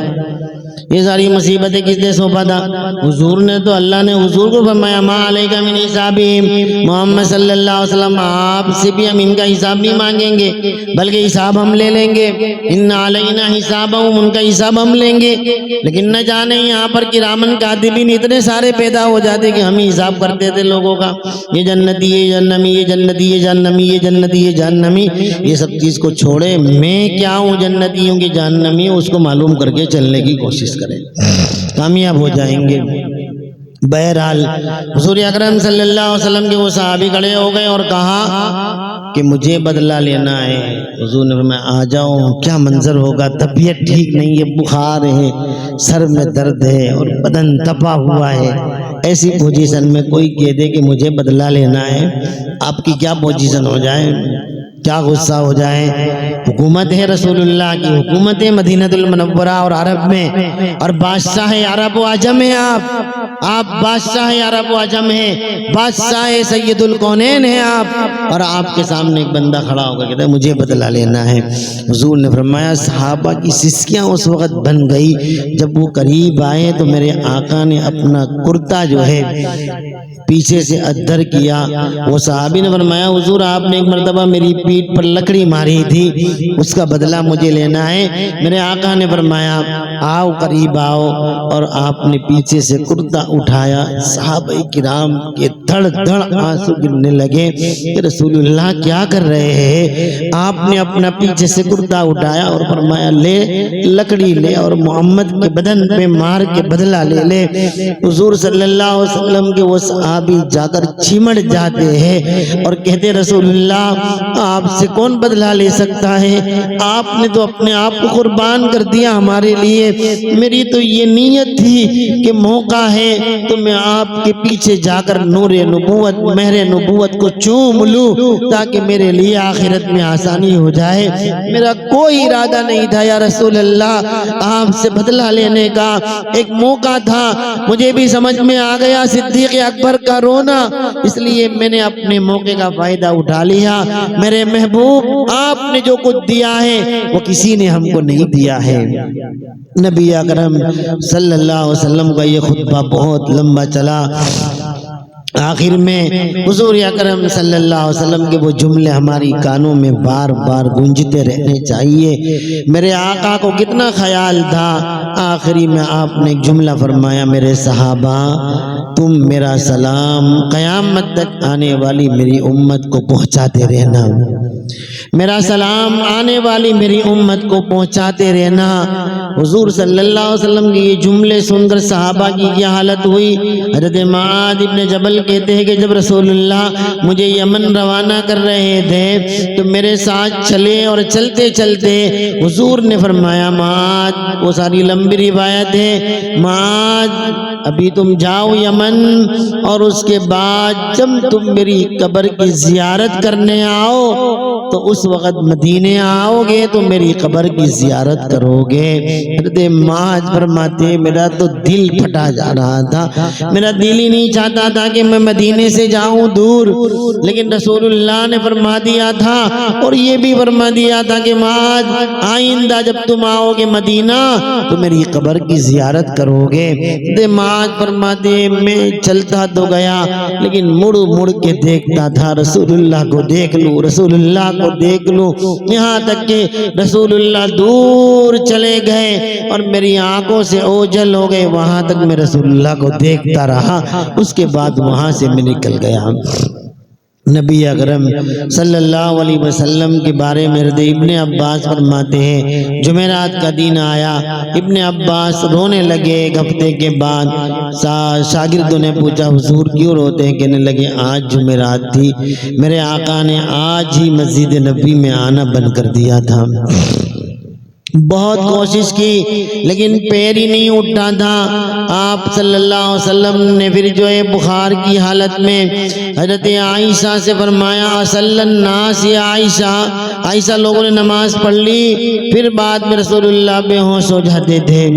یہ ساری مصیبتیں کس نے سونپا تھا؟ حضور نے۔ تو اللہ نے حضور کو فرمایا ما علیکا من حسابہم، محمد صلی اللہ علیہ وسلم آپ سے بھی ہم ان کا حساب نہیں مانگیں گے بلکہ حساب ہم لے لیں گے، ان علینا حسابہم، ان کا حساب ہم لیں گے۔ لیکن نہ جانے یہاں پر کرامن کاتبین اتنے سارے پیدا ہو جاتے کہ ہم ہی حساب کرتے تھے لوگوں کا، یہ جنتی، یہ جہنمی، یہ جنتی، یہ جہنمی، یہ جنتی، یہ جہنمی۔ یہ سب چیز کو چھوڑے، میں کیا ہوں، جنتی ہوں کہ جہنمی ہوں، اس کو معلوم کر کے چلنے کی کوشش کریں، کامیاب ہو جائیں گے۔ بہرحال حضور اکرم صلی اللہ علیہ وسلم کے وہ صحابی کھڑے ہو گئے اور کہا کہ مجھے بدلہ لینا ہے۔ حضور نے فرمایا آ جاؤ، کیا منظر ہوگا، طبیعت ٹھیک نہیں ہے، بخار ہے، سر میں درد ہے اور بدن تپا ہوا ہے۔ ایسی پوزیشن میں کوئی کہہ دے کہ مجھے بدلہ لینا ہے، آپ کی کیا پوزیشن ہو جائے؟ کیا غصہ ہو جائے؟ حکومت ہے رسول اللہ کی، حکومت ہے مدینہ المنورہ اور عرب میں، اور بادشاہ عرب و عجم ہیں آپ بادشاہ عرب و عجم ہیں، بادشاہ سید الکونین ہیں آپ، اور آپ کے سامنے ایک بندہ کھڑا ہو کر کہتا ہے مجھے بدلہ لینا ہے۔ حضور نے فرمایا صحابہ کی سسکیاں اس وقت بن گئی، جب وہ قریب آئے تو میرے آقا نے اپنا کرتا جو ہے پیچھے سے ادھر کیا۔ وہ صحابی نے فرمایا حضور آپ نے ایک مرتبہ میری پیٹھ پر لکڑی ماری تھی، اس کا بدلہ مجھے لینا ہے۔ میرے آقا نے فرمایا آؤ قریب آؤ، اور آپ نے پیچھے سے کرتا اٹھایا۔ صحابہ کرام کے دھڑ دھڑ آنسو گرنے لگے کہ رسول اللہ کیا کر رہے ہیں؟ آپ نے اپنا پیچھے سے کرتا اٹھایا اور فرمایا لے لکڑی لے اور محمد کے بدن پہ مار کے بدلہ لے لے۔ حضور صلی اللہ علیہ وسلم کے وہ صحابی جا کر چمٹ جاتے ہیں اور کہتے رسول اللہ آپ سے کون بدلہ لے سکتا ہے؟ آپ نے تو اپنے آپ کو قربان کر دیا ہمارے لیے۔ میری تو یہ نیت تھی کہ موقع ہے تو میں آپ کے پیچھے جا کر نور نبوت مہر نبوت کو چوم لوں تاکہ میرے لیے آخرت میں آسانی ہو جائے۔ میرا کوئی ارادہ نہیں تھا یا رسول اللہ آپ سے بدلہ لینے کا، ایک موقع تھا، مجھے بھی سمجھ میں آ گیا صدیق اکبر کا رونا، اس لیے میں نے اپنے موقع کا فائدہ اٹھا لیا۔ میرے محبوب آپ نے جو کچھ دیا ہے وہ کسی نے ہم کو نہیں دیا ہے۔ نبی اکرم صلی اللہ علیہ وسلم کا یہ خطبہ بہت لمبا چلا، آخر میں حضور اکرم صلی اللہ علیہ وسلم کے وہ جملے ہماری کانوں میں بار بار گونجتے رہنے چاہیے۔ میرے آقا کو کتنا خیال تھا، آخری میں آپ نے ایک جملہ فرمایا میرے صحابہ تم میرا سلام قیامت تک آنے والی میری امت کو پہنچاتے رہنا، میرا سلام آنے والی میری امت کو پہنچاتے رہنا۔ حضور صلی اللہ علیہ وسلم کے یہ جملے سن کر صحابہ کی کیا حالت ہوئی؟ حضرت معاذ ابن جبل کہتے ہیں کہ جب رسول اللہ مجھے یمن روانہ کر رہے تھے تو میرے ساتھ چلے، اور چلتے چلتے حضور نے فرمایا معاذ، وہ ساری لمبی روایت ہے، معاذ ابھی تم جاؤ یمن، اور اس کے بعد جب تم میری قبر کی زیارت کرنے آؤ تو اس وقت مدینے آؤ گے تو میری قبر کی زیارت کرو گے۔ حضرت معاذ فرماتے میرا تو دل پھٹا جا رہا تھا، میرا دل ہی نہیں چاہتا تھا کہ میں مدینے سے جاؤں دور، لیکن رسول اللہ نے فرما دیا تھا اور یہ بھی فرما دیا تھا کہ معاذ آئندہ جب تم آؤ گے مدینہ تو میری قبر کی زیارت کرو گے۔ حضرت معاذ فرماتے میں چلتا تو گیا لیکن مڑ مڑ کے دیکھتا تھا رسول اللہ کو دیکھ لوں، رسول اللہ کو دیکھ لوں، یہاں تک کہ رسول اللہ دور چلے گئے اور میری آنکھوں سے اوجھل ہو گئے، وہاں تک میں رسول اللہ کو دیکھتا رہا، اس کے بعد وہاں سے میں نکل گیا۔ نبی اکرم صلی اللہ علیہ وسلم کے بارے میں حضرت ابن عباس فرماتے ہیں جمعرات کا دن آیا، ابن عباس رونے لگے۔ ایک ہفتے کے بعد شاگردوں نے پوچھا حضور کیوں روتے ہیں؟ کہنے لگے آج جمعرات تھی، میرے آقا نے آج ہی مسجد نبی میں آنا بند کر دیا تھا، بہت کوشش کی لیکن پیر ہی نہیں اٹھتا تھا۔ آپ صلی اللہ علیہ وسلم نے پھر جو ہے بخار کی حالت میں حضرت عائشہ سے فرمایا اصل الناس یا عائشہ، عائشہ لوگوں نے نماز پڑھ لی، پھر بعد میں رسول اللہ بے ہوش ہو جاتے تھے،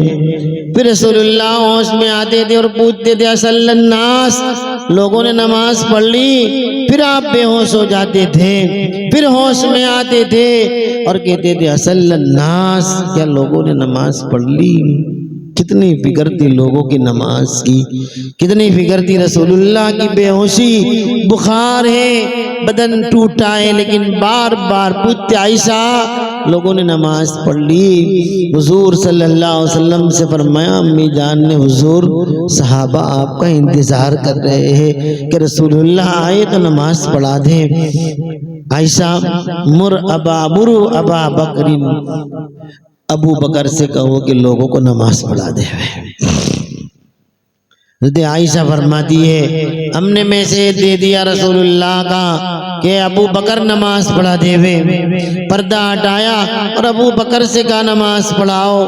پھر رسول اللہ ہوش میں آتے تھے اور پوچھتے تھے اصل الناس، لوگوں نے نماز پڑھ لی، پھر آپ بے ہوش ہو جاتے تھے، پھر ہوش میں آتے تھے اور کہتے تھے اصل الناس، کیا لوگوں نے نماز پڑھ لی؟ کتنی فکر تھی لوگوں کی نماز کی، کتنی فکر تھی رسول اللہ کی بے ہوشی، بخار ہے، بدن ٹوٹا ہے، لیکن بار بار پوچھتے عائشہ لوگوں نے نماز پڑھ لی؟ حضور صلی اللہ علیہ وسلم سے فرمایا امی جان نے حضور صحابہ آپ کا انتظار کر رہے ہیں کہ رسول اللہ آئے تو نماز پڑھا دیں۔ عائشہ مرو ابا بکر، ابو بکر سے کہو کہ لوگوں کو نماز پڑھا دے۔ حضرت عائشہ فرماتی ہے ہم نے میسیج دے دیا رسول اللہ کا کہ ابو بکر نماز پڑھا دے وے، پردہ ہٹایا اور ابو بکر سے کہا نماز پڑھاؤ۔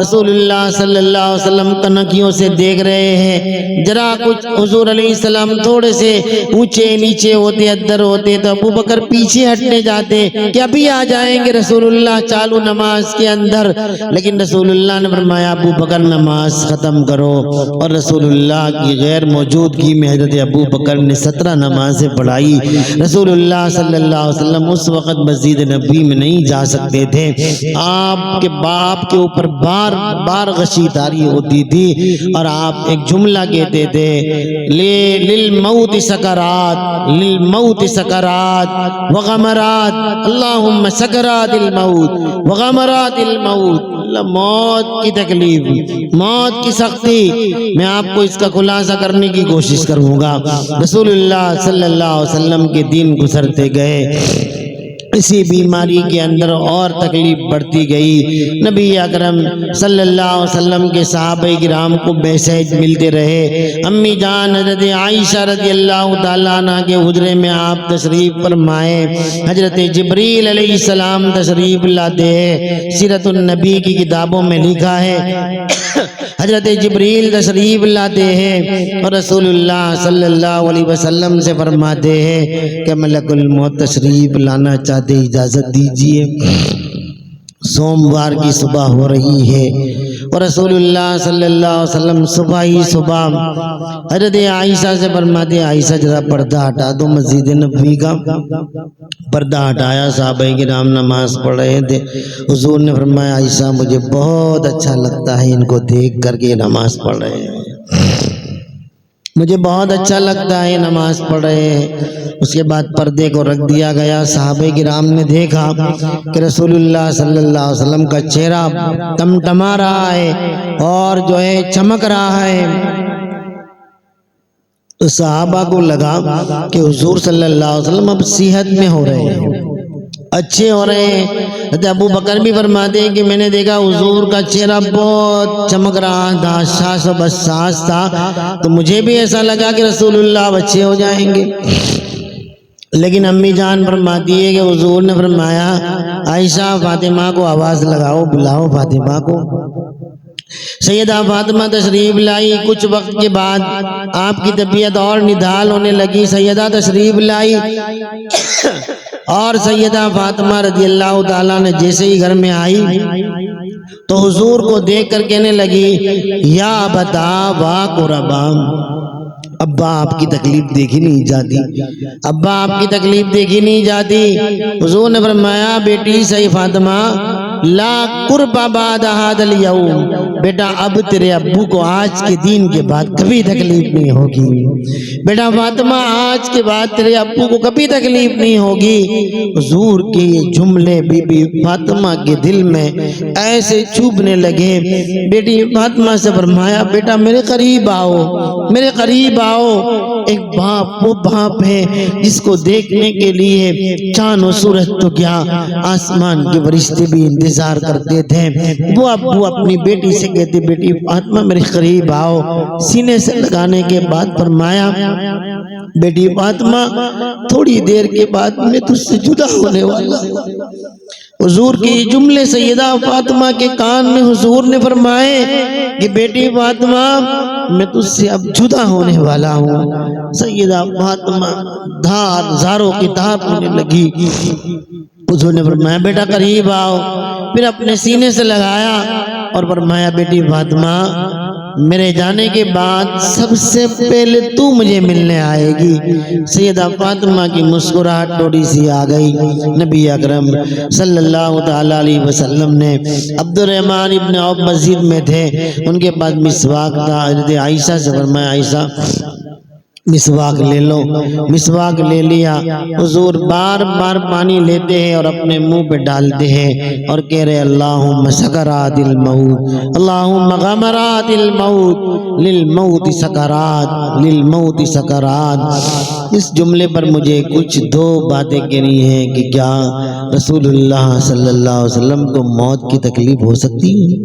رسول اللہ صلی اللہ علیہ وسلم کنکیوں سے دیکھ رہے ہیں، ذرا کچھ حضور علیہ السلام تھوڑے سے اونچے نیچے ہوتے ادھر ہوتے تو ابو بکر پیچھے ہٹنے جاتے کہ ابھی آ جائیں گے رسول اللہ چالو نماز کے اندر، لیکن رسول اللہ نے فرمایا ابو بکر نماز ختم کرو، اور رسول اللہ کی غیر موجودگی میں حضرت ابو بکر نے 17 نمازیں پڑھائی۔ رسول اللہ صلی اللہ علیہ وسلم اس وقت مسجد نبوی میں نہیں جا سکتے تھے، آپ کے باپ کے اوپر بار بار غشی تاری ہوتی تھی، اور آپ ایک جملہ کہتے تھے للموت سکرات، للموت سکرات وغمرات، اللہم سکرات الموت وغمرات الموت، موت کی تکلیف، موت کی سختی۔ میں آپ کو اس کا خلاصہ کرنے کی کوشش کروں گا۔ رسول اللہ صلی اللہ علیہ وسلم کے دن گزرتے گئے، اسی بیماری کے اندر اور تکلیف بڑھتی گئی۔ نبی اکرم صلی اللہ علیہ وسلم کے صحابہ کرام کو بیسیج ملتے رہے۔ امی جان حضرت عائشہ رضی اللہ تعالیٰ عنہ کے حجرے میں آپ تشریف فرمائے، حضرت جبریل علیہ السلام تشریف لاتے ہیں۔ سیرت النبی کی کتابوں میں لکھا ہے حضرت جبریل تشریف لاتے ہیں اور رسول اللہ صلی اللہ علیہ وسلم سے فرماتے ہیں کہ ملک الموت تشریف لانا چاہتے، اجازت دیجیے، سوموار کی صبح ہو رہی ہے۔ اور رسول اللہ صلی اللہ علیہ وسلم صبح ہی صبح حضرت عائشہ سے فرماتے عائشہ ذرا پردہ ہٹا دو مسجد نبوی کا۔ پردہ ہٹایا، صحابہ کرام نماز پڑھ رہے تھے۔ حضور نے فرمایا عائشہ مجھے بہت اچھا لگتا ہے ان کو دیکھ کر کے نماز پڑھ رہے ہیں، مجھے بہت اچھا لگتا ہے نماز پڑھ رہے ہیں۔ اس کے بعد پردے کو رکھ دیا گیا۔ صحابہ کرام نے دیکھا کہ رسول اللہ صلی اللہ علیہ وسلم کا چہرہ ٹمٹما رہا ہے اور جو ہے چمک رہا ہے۔ تو صحابہ کو لگا کہ حضور صلی اللہ علیہ وسلم اب صحت میں ہو رہے ہیں، اچھے ہو رہے ہیں۔ حضرت ابو بکر بھی فرماتے ہیں کہ میں نے دیکھا حضور کا چہرہ بہت چمک رہا تھا، شاش و بشاش تھا، تو مجھے بھی ایسا لگا کہ رسول اللہ اب اچھے ہو جائیں گے۔ لیکن امی جان فرماتی ہے کہ حضور نے فرمایا عائشہ فاطمہ کو آواز لگاؤ، بلاؤ فاطمہ کو۔ سیدہ فاطمہ تشریف لائی۔ کچھ وقت کے بعد آپ کی طبیعت اور نڈھال ہونے لگی۔ سیدہ تشریف لائی اور سیدہ فاطمہ رضی اللہ تعالیٰ نے جیسے ہی گھر میں آئی تو حضور کو دیکھ کر کہنے لگی یا ابتا وا قربا، ابا آپ کی تکلیف دیکھی نہیں جاتی، ابا آپ کی تکلیف دیکھی نہیں جاتی۔ حضور نے فرمایا بیٹی صحیح فاطمہ لا قرب بعد هذا اليوم، بیٹا اب تیرے ابو کو آج کے دن کے بعد کبھی تکلیف نہیں ہوگی، بیٹا فاطمہ آج کے بعد تیرے ابو کو کبھی تکلیف نہیں ہوگی۔ حضور کے یہ جملے بی بی فاطمہ کے دل میں ایسے چوبنے لگے۔ بیٹی فاطمہ سے فرمایا بیٹا میرے قریب آؤ، میرے قریب آؤ۔ ایک باپ وہ باپ ہے جس کو دیکھنے کے لیے چاند و سورج تو کیا آسمان کے فرشتے بھی انتظار کرتے تھے۔ وہ ابو اپنی بیٹی سے کہتے بیٹی فاطمہ میرے قریب آؤ۔ سینے سے لگانے کے بعد فرمایا بیٹی فاطمہ تھوڑی دیر کے بعد میں تجھ سے جدا ہونے والا ہوں۔ حضور کے یہ جملے سیدہ فاطمہ کے کان میں حضور نے فرمائے کہ بیٹی فاطمہ میں تجھ سے اب جدا ہونے والا ہوں۔ سیدہ فاطمہ زاروں کی دھار ہونے لگی۔ حضور نے فرمایا بیٹا قریب آؤ، پھر اپنے سینے سے لگایا اور فرمایا بیٹی فاطمہ میرے جانے کے بعد سب سے پہلے تو مجھے ملنے آئے گی۔ سیدہ فاطمہ کی مسکراہٹ تھوڑی سی آ گئی۔ نبی اکرم صلی اللہ تعالیٰ علیہ وسلم نے عبد الرحمن ابن عوف مسجد میں تھے، ان کے پاس مسواک تھا۔ حضرت عائشہ سے فرمایا عائشہ مسواک لے لو، مسواک لے لیا۔ حضور بار بار پانی لیتے ہیں اور اپنے منہ پہ ڈالتے ہیں اور کہہ رہے اللہم سکرات الموت، اللہم غمرات الموت، للموت سکرات، للموت سکرات۔ اس جملے پر مجھے کچھ دو باتیں کہنی ہیں کہ کیا رسول اللہ صلی اللہ علیہ وسلم کو موت کی تکلیف ہو سکتی ہے؟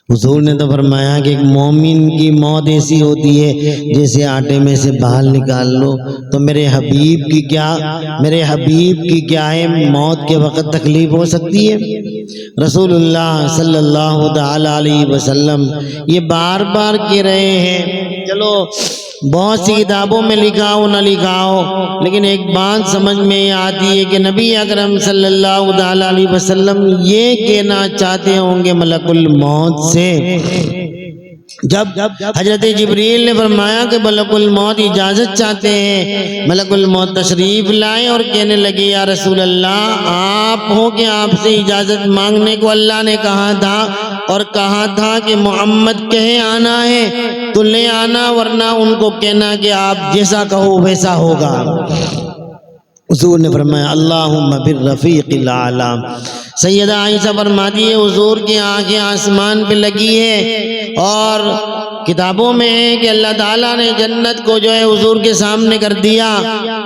حضور نے تو فرمایا کہ ایک مومن کی موت ایسی ہوتی ہے جیسے آٹے میں سے بال نکال لو، تو میرے حبیب کی کیا ہے موت کے وقت تکلیف ہو سکتی ہے؟ رسول اللہ صلی اللہ تعالی علیہ وسلم یہ بار بار کہہ رہے ہیں، چلو بہت سی کتابوں میں لکھا ہو نہ لکھا ہو، لیکن ایک بات سمجھ میں آتی ہے کہ نبی اکرم صلی اللہ تعالی علیہ وسلم یہ کہنا چاہتے ہوں گے ملک الموت سے، جب حضرت جبریل نے فرمایا کہ ملک الموت اجازت چاہتے ہیں، ملک الموت تشریف لائے اور کہنے لگے یا رسول اللہ آپ ہو کہ آپ سے اجازت مانگنے کو اللہ نے کہا تھا، اور کہا تھا کہ محمد کہے آنا ہے تو لے آنا، ورنہ ان کو کہنا کہ آپ جیسا کہو ویسا ہوگا۔ حضور نے فرمایا اللہم بالرفیق الاعلی۔ سیدہ عائشہ فرماتی ہے حضور کی آنکھیں آسمان پہ لگی ہے، اور کتابوں میں ہے کہ اللہ تعالیٰ نے جنت کو جو ہے حضور کے سامنے کر دیا،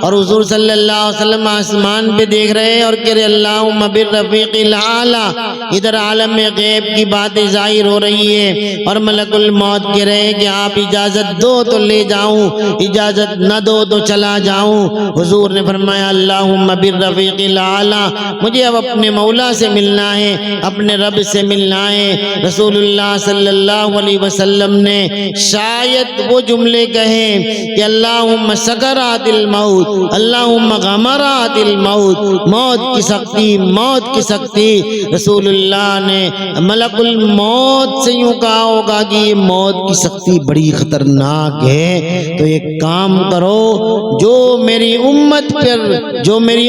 اور حضور صلی اللہ علیہ وسلم آسمان پہ دیکھ رہے ہیں اور کہہ رہے اللہم بالرفیق الاعلی۔ ادھر عالم غیب کی باتیں ظاہر ہو رہی ہے، اور ملک الموت کہہ رہے ہیں کہ آپ اجازت دو تو لے جاؤں، اجازت نہ دو تو چلا جاؤں۔ حضور نے فرمایا اللہم بالرفیق الاعلی، مجھے اب اپنے مولا سے ملنا ہے، اپنے رب سے ملنا ہے۔ رسول اللہ صلی اللہ علیہ وسلم نے شاید وہ جملے کہیں کہ اللہم سکرات الموت، اللہم غمرات الموت، موت کی سختی۔ رسول اللہ نے ملک الموت سے یوں کہا ہوگا کہ یہ موت کی سختی بڑی خطرناک ہے، تو ایک کام کرو، جو میری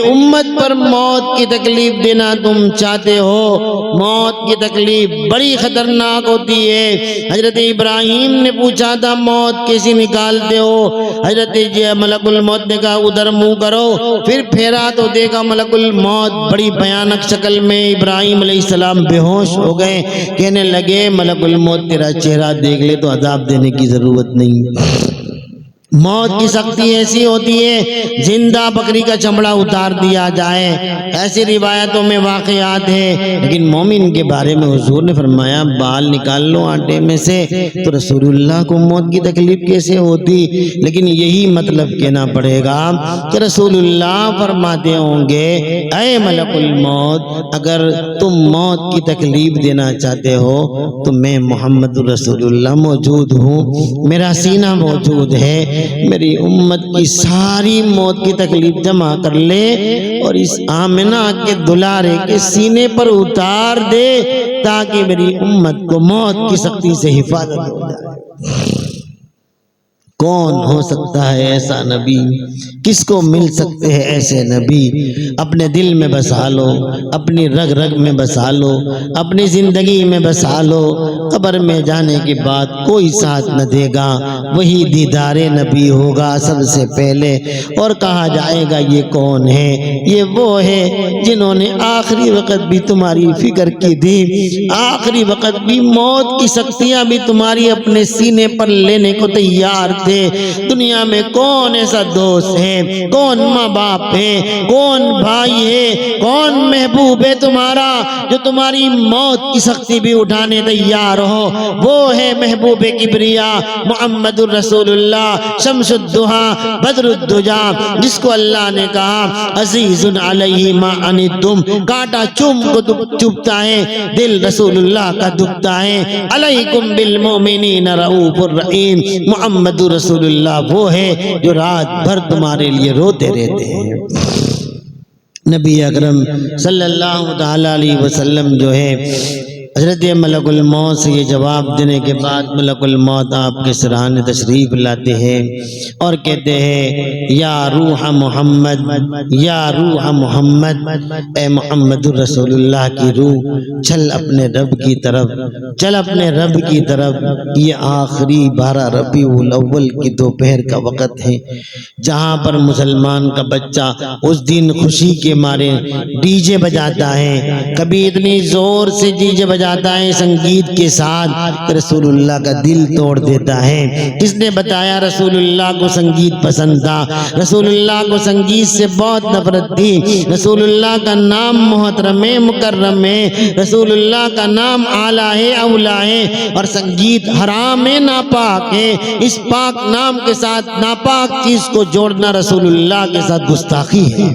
امت پر موت کی تکلیف دینا تم چاہتے ہو، موت کی تکلیف بڑی خطرناک ہوتی ہے۔ حضرت ابراہیم نے پوچھا تھا موت کیسی نکالتے ہو، حضرت ملک الموت نے کہا ادھر منہ کرو، پھر پھیرا تو دیکھا ملک الموت بڑی بھیانک شکل میں، ابراہیم علیہ السلام بے ہوش ہو گئے، کہنے لگے ملک الموت تیرا چہرہ دیکھ لے تو عذاب دینے کی ضرورت نہیں۔ موت کی سختی ایسی ہوتی ہے زندہ بکری کا چمڑا اتار دیا جائے، ایسی روایتوں میں واقعات ہیں، لیکن مومن کے بارے میں حضور نے فرمایا بال نکال لو آٹے میں سے، تو رسول اللہ کو موت کی تکلیف کیسے ہوتی؟ لیکن یہی مطلب کہنا پڑے گا کہ رسول اللہ فرماتے ہوں گے اے ملک الموت، اگر تم موت کی تکلیف دینا چاہتے ہو تو میں محمد رسول اللہ موجود ہوں، میرا سینہ موجود ہے، میری امت کی ساری موت کی تکلیف جمع کر لے اور اس آمنہ کے دلارے کے سینے پر اتار دے تاکہ میری امت کو موت کی سختی سے حفاظت ہو جائے۔ کون ہو سکتا ہے ایسا نبی؟ کس کو مل سکتے ہیں ایسے نبی؟ اپنے دل میں بسا لو، اپنی رگ رگ میں بسا لو، اپنی زندگی میں بسا لو، قبر میں جانے کے بعد کوئی ساتھ نہ دے گا، وہی دیدار نبی ہوگا سب سے پہلے، اور کہا جائے گا یہ کون ہے؟ یہ وہ ہے جنہوں نے آخری وقت بھی تمہاری فکر کی تھی، آخری وقت بھی موت کی سختیاں بھی تمہاری اپنے سینے پر لینے کو تیار تھے۔ دنیا میں کون ایسا دوست ہے، کون ماں باپ ہے، کون بھائی ہے، کون محبوب ہے تمہارا جو تمہاری موت کی سختی بھی اٹھانے تیار ہو؟ وہ ہے محبوب کبریا محمد الرسول اللہ، شمس الدہا بدر الدجا، جس کو اللہ نے کہا عزیز علیہ ما عنتم، کانٹا چبھتا ہے دل رسول اللہ کا دکھتا ہے، علیکم بالمؤمنین رؤوف الرحیم، محمد رسول اللہ وہ ہے جو رات بھر تمہارے لیے روتے رہتے ہیں۔ نبی اکرم صلی اللہ تعالی علیہ وسلم جو ہے حضرت ملک الموت سے یہ جواب دینے کے بعد ملک الموت آپ کے سرانے تشریف لاتے ہیں اور کہتے ہیں یا روح محمد، یا روح محمد، اے محمد الرسول اللہ کی روح چل اپنے رب کی طرف، چل اپنے رب کی طرف۔ یہ آخری 12 ربیع الاول کی دوپہر کا وقت ہے جہاں پر مسلمان کا بچہ اس دن خوشی کے مارے ڈی جے بجاتا ہے، کبھی اتنی زور سے ڈی جے بجاتا بجاتا ہے سنگیت کے ساتھ کہ رسول اللہ کا دل توڑ دیتا ہے۔ کس نے بتایا رسول اللہ کو سنگیت پسند تھا؟ رسول اللہ کو سنگیت سے بہت نفرت تھی۔ رسول اللہ کا نام محترم ہے، مکرم ہے، رسول اللہ کا نام اعلیٰ ہے، اولیٰ ہے، اور سنگیت حرام ہے، ناپاک ہے۔ اس پاک نام کے ساتھ ناپاک چیز کو جوڑنا رسول اللہ کے ساتھ گستاخی ہے۔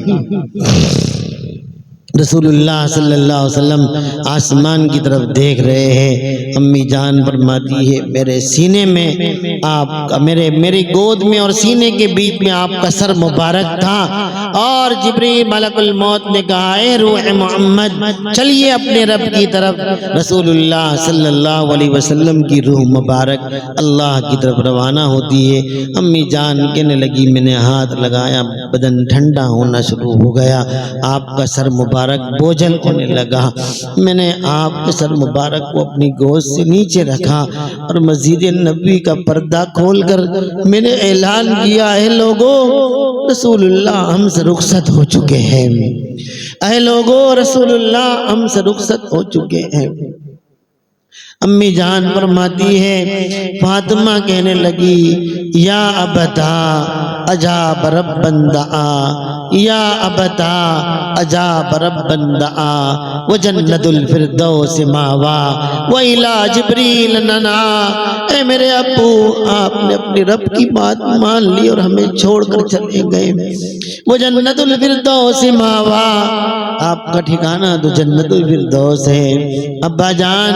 رسول اللہ صلی اللہ علیہ وسلم آسمان کی طرف دیکھ رہے ہیں۔ امی جان فرماتی ہے میرے سینے میں آپ کا، میری گود میں اور سینے کے بیچ میں آپ کا سر مبارک تھا، اور جبریل ملک الموت نے کہا اے روح محمد چلیے اپنے رب کی طرف۔ رسول اللہ صلی اللہ علیہ وسلم کی روح مبارک اللہ کی طرف روانہ ہوتی ہے۔ امی جان کہنے لگی میں نے ہاتھ لگایا، بدن ٹھنڈا ہونا شروع ہو گیا، آپ کا سر مبارک بوجھل ہونے لگا۔ میں نے آپ کے سر مبارک کو اپنی گود سے نیچے رکھا اور مسجد نبوی کا پردہ کھول کر میں نے اعلان کیا اے لوگو رسول اللہ ہم سے رخصت ہو چکے ہیں، اے لوگو رسول اللہ ہم سے رخصت ہو چکے ہیں۔ امی جان فرماتی ہے فاطمہ کہنے لگی یا ابتا اجاب ربن دعا، یا ابتا اجاب ربن دعا وجنت الفردوس ماوا وإلی جبریل ننا۔ اے میرے ابو آپ نے اپنی رب کی بات مان لی اور ہمیں چھوڑ کر چلے گئے۔ وجنت الفردوس ماوا، آپ کا ٹھکانہ تو جنت الفردوس ہے۔ ابا جان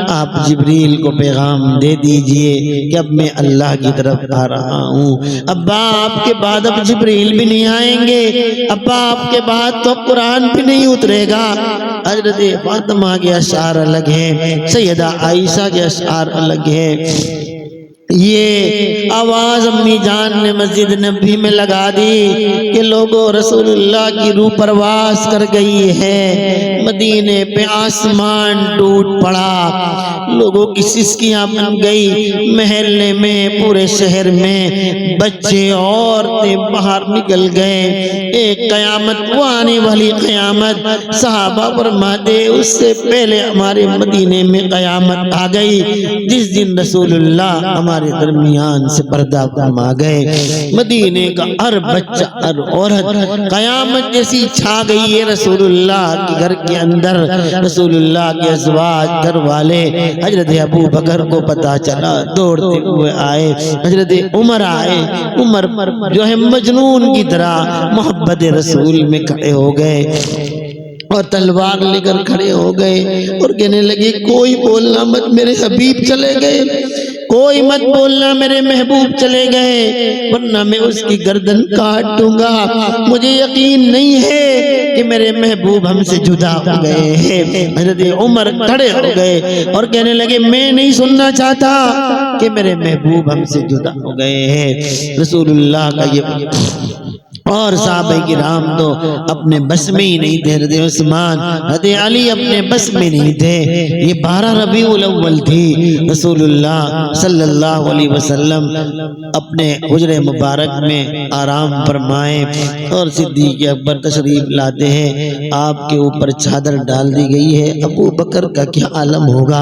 آپ جبریل کو پیغام دے دیجئے کہ اب میں اللہ کی طرف آ رہا ہوں۔ ابا آپ کے بعد اب جبریل بھی نہیں آئیں گے، ابا آپ کے بعد تو قرآن بھی نہیں اترے گا۔ حضرت فاطمہ کے اشعار الگ ہیں، سیدہ عائشہ کے اشعار الگ ہیں۔ یہ آواز امی جان نے مسجد نبی میں لگا دی کہ لوگوں رسول اللہ کی روح پرواز کر گئی ہے۔ مدینے پہ آسمان ٹوٹ پڑا، لوگوں کی سسکیاں بن گئی، محلے میں پورے شہر میں بچے عورتیں باہر نکل گئے۔ ایک قیامت وہ آنے والی قیامت، صحابہ فرماتے اس سے پہلے ہمارے مدینے میں قیامت آ گئی جس دن رسول اللہ ہمارے درمیان سے پردہ فرما گئے۔ مدینے کا ہر بچہ ہر عورت قیامت جیسی چھا گئی ہے رسول اللہ کے گھر کے اندر۔ رسول اللہ کے ازواج گھر والے حضرت ابو بکر کو پتا چلا، دوڑتے ہوئے آئے، حضرت عمر آئے، عمر جو ہے مجنون کی طرح محبت رسول میں کھڑے ہو گئے اور تلوار لے کر کھڑے ہو گئے اور کہنے لگے کوئی بولنا مت میرے حبیب چلے گئے، کوئی مت بولنا میرے محبوب چلے گئے ورنہ میں اس کی گردن کاٹ دوں گا۔ مجھے یقین نہیں ہے کہ میرے محبوب ہم سے جدا ہو گئے ہیں۔ حضرت عمر کھڑے ہو گئے اور کہنے لگے میں نہیں سننا چاہتا کہ میرے محبوب ہم سے جدا ہو گئے ہیں۔ رسول اللہ کا یہ اور صحابہ کرام تو اپنے بس میں ہی نہیں تھے، حضرت عثمان حضرت علی اپنے بس میں نہیں تھے۔ یہ 12 ربیع الاول تھی، رسول اللہ صلی اللہ علیہ وسلم اپنے حجرے مبارک میں آرام فرمائے اور صدیق اکبر تشریف لاتے ہیں، آپ کے اوپر چادر ڈال دی گئی ہے۔ ابو بکر کا کیا عالم ہوگا؟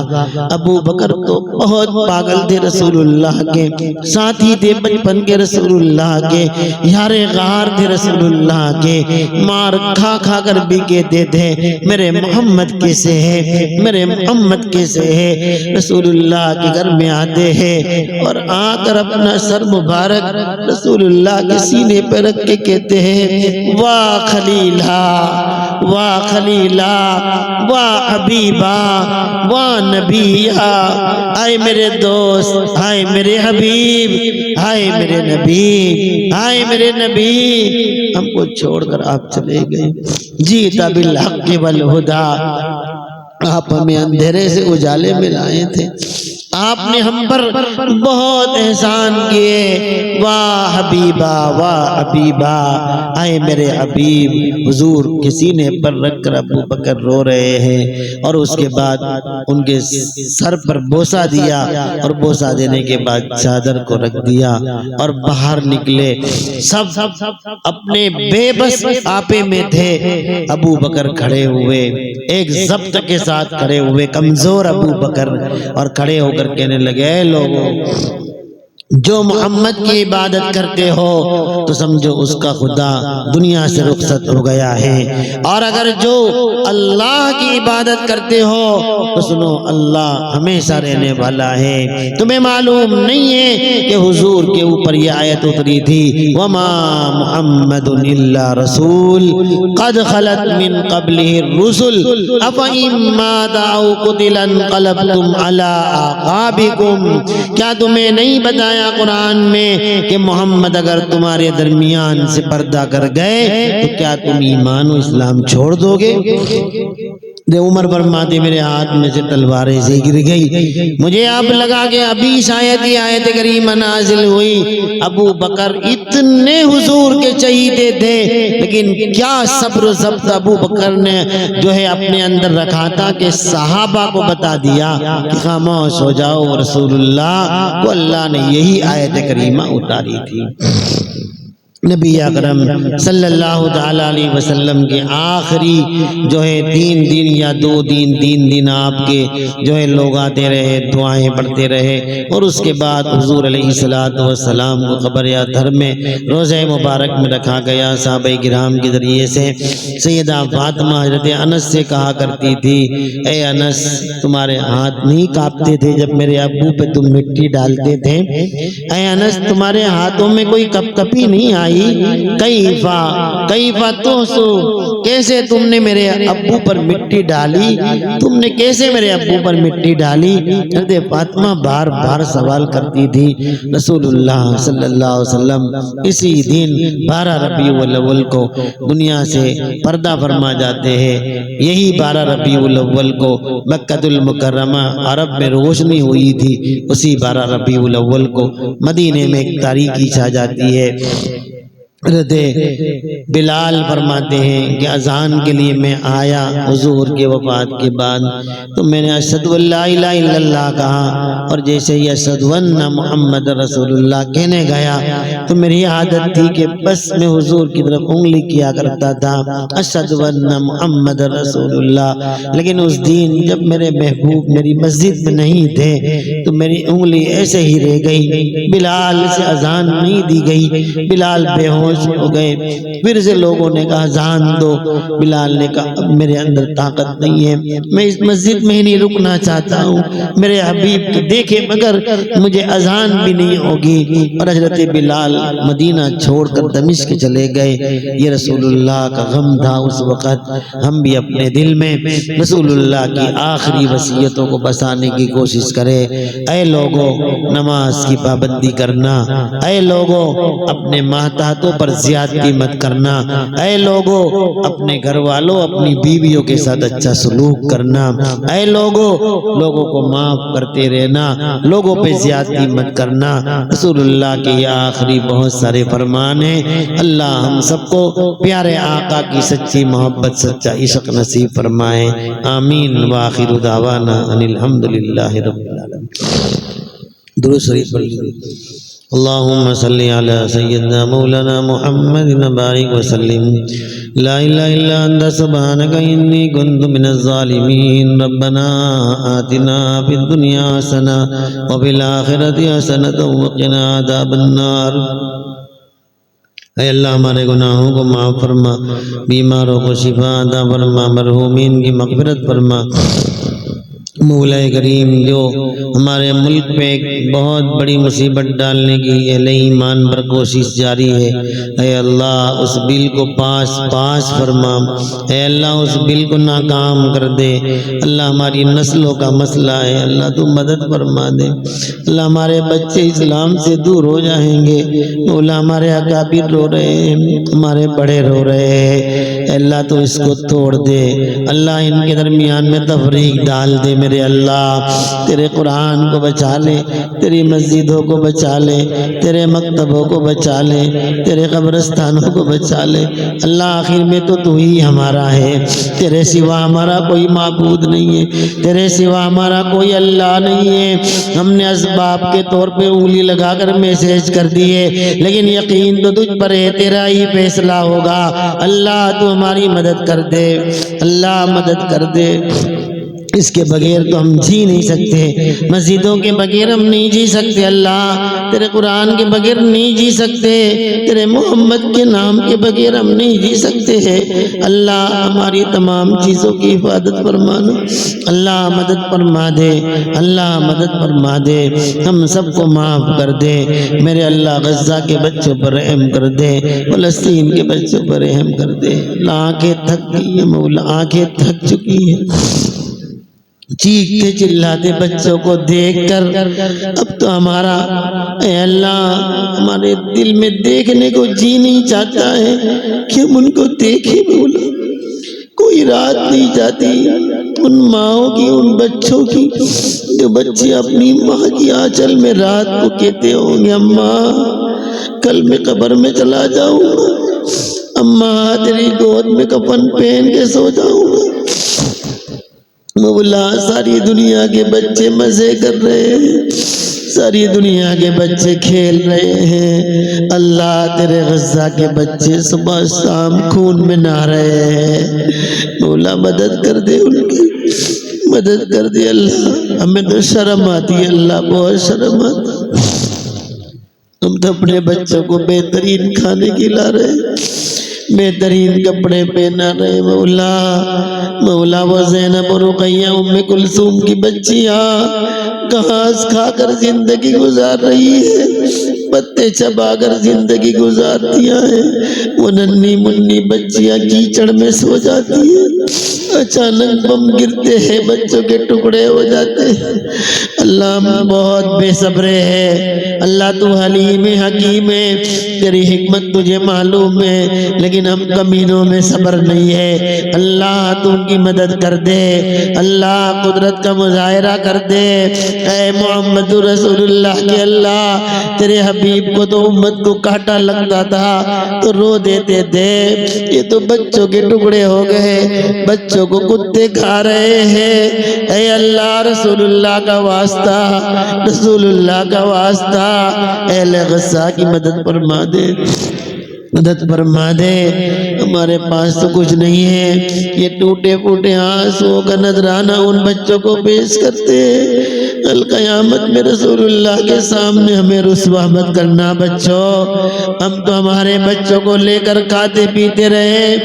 ابو بکر تو بہت پاگل تھے رسول اللہ کے، ساتھی تھے بچپن کے رسول اللہ کے، یار غار تھے رسول اللہ کے، مار کھا کھا کر بھی کہتے تھے میرے محمد کیسے ہے، میرے محمد کیسے ہے۔ رسول اللہ کے گھر میں آتے ہیں اور آ کر اپنا سر مبارک رسول اللہ کے سینے پہ رکھ کے کہتے ہیں واہ خلیلہ واہ خلیلہ واہ حبیبہ واہ نبیہ، آئے میرے دوست، آئے میرے حبیب، آئے میرے نبی، آئے میرے نبی، ہم کو چھوڑ کر آپ چلے گئے۔ جیتا بالحق والہدا، آپ ہمیں اندھیرے سے اجالے میں لائے تھے، آپ نے ہم پر بہت احسان کیے، واہ حبیبہ واہ حبیبہ، آئے میرے حبیب۔ حضور کے سینے پر رکھ کر ابو بکر رو رہے ہیں اور اس کے بعد ان کے سر پر بوسہ دیا اور بوسہ دینے کے بعد چادر کو رکھ دیا اور باہر نکلے۔ سب اپنے بے بس آپے میں تھے، ابو بکر کھڑے ہوئے ایک ضبط کے ساتھ کھڑے ہوئے کمزور ابو بکر، اور کھڑے ہو کر کہنے لگے اے لوگوں، جو محمد کی عبادت کرتے ہو تو سمجھو اس کا خدا دنیا سے رخصت ہو گیا ہے، اور اگر جو اللہ کی عبادت کرتے ہو تو سنو اللہ ہمیشہ رہنے والا ہے۔ تمہیں معلوم نہیں ہے کہ حضور کے اوپر یہ آیت اتری تھی وما محمد الا رسول قد خلت من قبلہ الرسل افإن مات او قتل انقلبتم علی اعقابکم۔ کیا تمہیں نہیں بتایا قرآن میں کہ محمد اگر تمہارے درمیان سے پردہ کر گئے تو کیا تم ایمان و اسلام چھوڑ دو گے؟ عمر فرماتے میرے ہاتھ میں سے تلواریں سے گر گئی، مجھے اب لگا کہ ابھی شاید یہ آیت کریمہ نازل ہوئی۔ ابو بکر اتنے حضور کے چہیتے تھے، لیکن کیا صبر و ضبط ابو بکر نے جو ہے اپنے اندر رکھا تھا کہ صحابہ کو بتا دیا کہ خاموش ہو جاؤ، رسول اللہ کو اللہ نے یہی آیت کریمہ اتاری تھی۔ نبی اکرم صلی اللہ تعالیٰ علیہ وسلم کے آخری جو ہے 3 دن یا 2 دن 3 دن آپ کے جو ہے لوگ آتے رہے، دعائیں پڑھتے رہے، اور اس کے بعد حضور علیہ السلام کو قبر اطہر میں روضہ مبارک میں رکھا گیا۔ صحابہ کرام کے ذریعے سے سیدہ فاطمہ حضرت انس سے کہا کرتی تھی اے انس تمہارے ہاتھ نہیں کانپتے تھے جب میرے ابو پہ تم مٹی ڈالتے تھے؟ اے انس تمہارے ہاتھوں میں کوئی کپ کپی نہیں آئی؟ کیفا توسو، کیسے تم نے میرے ابو پر مٹی ڈالی؟ تم نے کیسے میرے ابو پر مٹی ڈالی؟ حضرت فاطمہ بار بار سوال کرتی تھی۔ رسول اللہ صلی اللہ علیہ وسلم اسی دن 12 ربیع الاول کو دنیا سے پردہ فرما جاتے ہیں۔ یہی 12 ربیع الاول کو مکہ المکرمہ عرب میں روشنی ہوئی تھی، اسی 12 ربیع الاول کو مدینے میں ایک تاریکی چھا جاتی ہے۔ حضرت بلال فرماتے ہیں کہ اذان کے لیے میں آیا حضور کے وفات کے بعد، تو میں نے اشہد ان لا الہ الا اللہ کہا، اور جیسے ہی اشہد ان محمد رسول اللہ کہنے گیا تو میری عادت تھی کہ بس میں حضور کی طرف انگلی کیا کرتا تھا اشہد ان محمد رسول اللہ، لیکن اس دن جب میرے محبوب میری مسجد میں نہیں تھے تو میری انگلی ایسے ہی رہ گئی، بلال سے اذان نہیں دی گئی، بلال بے ہوش ہو گئے۔ پھر سے لوگوں نے کہا اذان دو، بلال نے کہا اب میرے اندر طاقت نہیں ہے، میں اس مسجد میں ہی نہیں رکنا چاہتا ہوں، میرے حبیب کو دیکھے مگر مجھے اذان بھی نہیں ہوگی، اور حضرت بلال مدینہ چھوڑ کر دمشق چلے گئے۔ یہ رسول اللہ کا غم تھا اس وقت۔ ہم بھی اپنے دل میں رسول اللہ کی آخری وصیتوں کو بسانے کی کوشش کریں۔ اے لوگوں نماز کی پابندی کرنا، اے لوگوں اپنے ماتحتوں پر زیادتی مت کرنا، اے لوگوں اپنے گھر والوں اپنی بیویوں کے ساتھ اچھا سلوک کرنا، اے لوگوں کو معاف کرتے رہنا، لوگوں پہ زیادتی مت کرنا۔ رسول اللہ کے یہ آخری بہت سارے فرمان ہیں۔ اللہ ہم سب کو پیارے آقا کی سچی محبت سچا عشق نصیب فرمائے، آمین۔ وآخر دعوانا ان الحمدللہ رب العالمین۔ درود شریف پڑھیے۔ اللهم صل على سيدنا مولانا محمد وبارك وسلم لا اله الا انت سبحانك اني كنت من الظالمين ربنا آتنا في الدنيا حسنة وفي الآخرة حسنة وقنا عذاب النار۔ اے اللہ ہمارے گناہوں کو معاف فرما، بیماروں کو شفا عطا فرما، مرحومین کی مغفرت فرما۔ مولا کریم جو ہمارے ملک پہ ایک بہت بڑی مصیبت ڈالنے کی اہل ایمان پر کوشش جاری ہے، اے اللہ اس بل کو پاس فرما، اے اللہ اس بل کو ناکام کر دے۔ اللہ ہماری نسلوں کا مسئلہ ہے، اللہ تو مدد فرما دے۔ اللہ ہمارے بچے اسلام سے دور ہو جائیں گے، مولا ہمارے اکابر رو رہے ہیں، ہمارے بڑے رو رہے ہیں، اے اللہ تو اس کو توڑ دے۔ اللہ ان کے درمیان میں تفریق ڈال دے، میرے میرے اللہ تیرے قرآن کو بچا لے، تیری مسجدوں کو بچا لے، تیرے مکتبوں کو بچا لے، تیرے قبرستانوں کو بچا لے۔ اللہ آخر میں تو ہی ہمارا ہے، تیرے سوا ہمارا کوئی معبود نہیں ہے، تیرے سوا ہمارا کوئی اللہ نہیں ہے۔ ہم نے اسباب کے طور پہ انگلی لگا کر میسج کر دیے، لیکن یقین تو تجھ پر ہے، تیرا ہی فیصلہ ہوگا۔ اللہ تو ہماری مدد کر دے، اللہ مدد کر دے۔ اس کے بغیر تو ہم جی نہیں سکتے، مسجدوں کے بغیر ہم نہیں جی سکتے، اللہ تیرے قرآن کے بغیر نہیں جی سکتے، تیرے محمد کے نام کے بغیر ہم نہیں جی سکتے ہیں۔ اللہ ہماری تمام چیزوں کی حفاظت فرمانا، اللہ مدد فرما دے، اللہ مدد فرما دے، ہم سب کو معاف کر دے میرے اللہ۔ غزہ کے بچوں پر رحم کر دے، فلسطین کے بچوں پر رحم کر دے۔ اللہ آنکھیں تھک گئی ہیں مولا، آنکھیں تھک چکی ہیں، چیختے چلاتے بچوں کو دیکھ کر اب تو ہمارا اے اللہ ہمارے دل میں دیکھنے کو جی نہیں چاہتا ہے کہ ہم ان کو دیکھیں مولا۔ کوئی رات نہیں جاتی ان ماؤں کی، ان بچوں کی جو بچے اپنی ماں کی آنچل میں رات کو کہتے ہوں گے اماں کل میں قبر میں چلا جاؤں گا، اماں تیری گود میں کفن پہن کے سو جاؤں گا۔ مولا ساری دنیا کے بچے مزے کر رہے ہیں، ساری دنیا کے بچے کھیل رہے ہیں، اللہ تیرے غزہ کے بچے صبح شام خون میں نہا رہے ہیں۔ مولا مدد کر دے، ان کی مدد کر دے اللہ۔ ہمیں تو شرم آتی ہے اللہ، بہت شرم آتی۔ ہم تو اپنے بچوں کو بہترین کھانے کھلا رہے ہیں، بہترین کپڑے پہنا رہے مولا۔ مولا وہ زینب اور رقیہ ام کلثوم کی بچیاں گھاس کھا کر زندگی گزار رہی ہے، پتے چبا کر زندگی گزارتیاں ہیں، وہ ننھی منی بچیاں کیچڑ میں سو جاتی ہیں، اچانک بم گرتے ہیں بچوں کے ٹکڑے ہو جاتے ہیں۔ اللہ ہم بہت بے صبرے ہیں، اللہ تو حلیم حکیم ہے، تیری حکمت تجھے معلوم ہے، لیکن ہم کمینوں میں صبر نہیں ہے۔ اللہ تو ان کی مدد کر دے، اللہ قدرت کا مظاہرہ کر دے۔ اے محمد رسول اللہ کے اللہ تیرے حبیب کو تو امت کو کانٹا لگتا تھا تو رو دیتے تھے، یہ تو بچوں کے ٹکڑے ہو گئے، بچوں کو کتے کھا رہے ہیں۔ اے اللہ رسول اللہ کا واسطہ، رسول اللہ کا واسطہ، اہل غزہ کی مدد فرما دے، مدد فرما دے۔ ہمارے پاس تو کچھ نہیں ہے، یہ ٹوٹے پھوٹے آنسوؤں کا نذرانہ ان بچوں کو پیش کرتے ہیں۔ کل قیامت میں رسول اللہ کے سامنے ہمیں رسوا مت کرنا بچوں، ہم تو ہمارے بچوں کو لے کر کھاتے پیتے رہے،